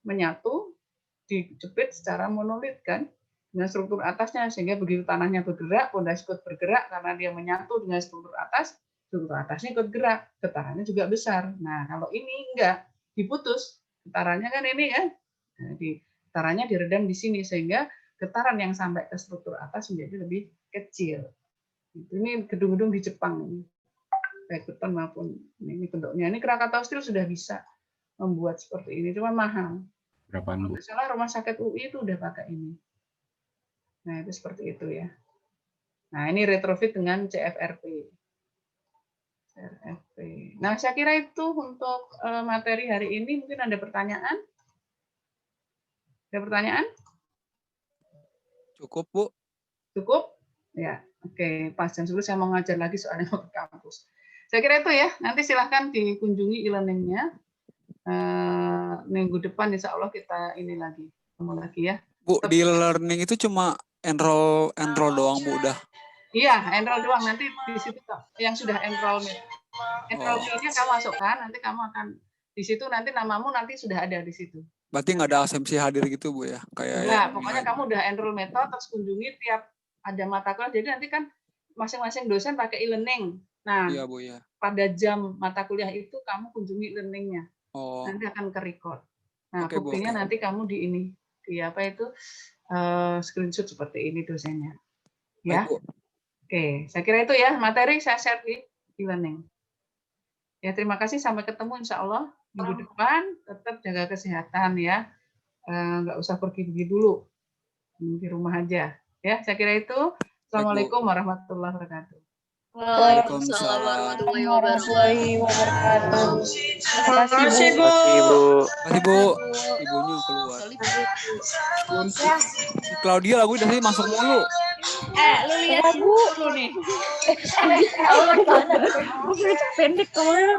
menyatu, dijepit secara monolit kan dengan struktur atasnya, sehingga begitu tanahnya bergerak, pondasi ikut bergerak karena dia menyatu dengan struktur atasnya ikut gerak, getarannya juga besar. Nah, kalau ini enggak, diputus, getarannya kan ini kan, getarannya diredam di sini, sehingga getaran yang sampai ke struktur atas menjadi lebih kecil. Ini gedung-gedung di Jepang, baik beton maupun ini bentuknya. Ini Krakatau Steel sudah bisa membuat seperti ini, cuma mahal. Berapaan, Bu? Salah rumah sakit UI itu udah pakai ini. Nah, itu seperti itu ya. Nah, ini retrofit dengan CFRP. Nah, saya kira itu untuk materi hari ini. Mungkin ada pertanyaan? Ada pertanyaan? Cukup, Bu. Cukup? Ya, oke. Pas jam 10 saya mau ngajar lagi soalnya mau ke kampus. Saya kira itu ya. Nanti silahkan dikunjungi e-learning-nya. Minggu depan insya Allah kita ini lagi. Ketemu lagi ya. Bu, di learning itu cuma enroll doang, Bu, udah. Iya, enroll doang. Nanti di situ yang sudah enroll fee-nya kamu masukkan, nanti kamu akan di situ nanti namamu nanti sudah ada di situ. Berarti nggak ada absensi hadir gitu, Bu ya? Kayak Enggak, pokoknya kamu udah enroll metode terus kunjungi tiap ada mata kuliah. Jadi nanti kan masing-masing dosen pakai e-learning. Nah, iya, Bu ya. pada jam mata kuliah itu kamu kunjungi e-learning-nya. Oh. Nanti akan ke-record. Nah, Oke, Bu, buktinya oke. nanti kamu di ini, di apa itu screenshot seperti ini dosennya. Ya. Baik, Bu. Oke, saya kira itu ya materi saya share di e-learning. Ya, terima kasih. Sampai ketemu insya Allah minggu depan. Tetap jaga kesehatan ya. Nggak usah pergi-pergi dulu. Di rumah aja. Ya, saya kira itu. Assalamualaikum warahmatullahi wabarakatuh. Waalaikumsalam warahmatullahi wabarakatuh. Terima kasih, Bu. Makasih Bu. Ibunya keluar. Claudia lagu dari masuk mulu. Lu lihat dulu nih. Pendek kemana? Pendek kemana?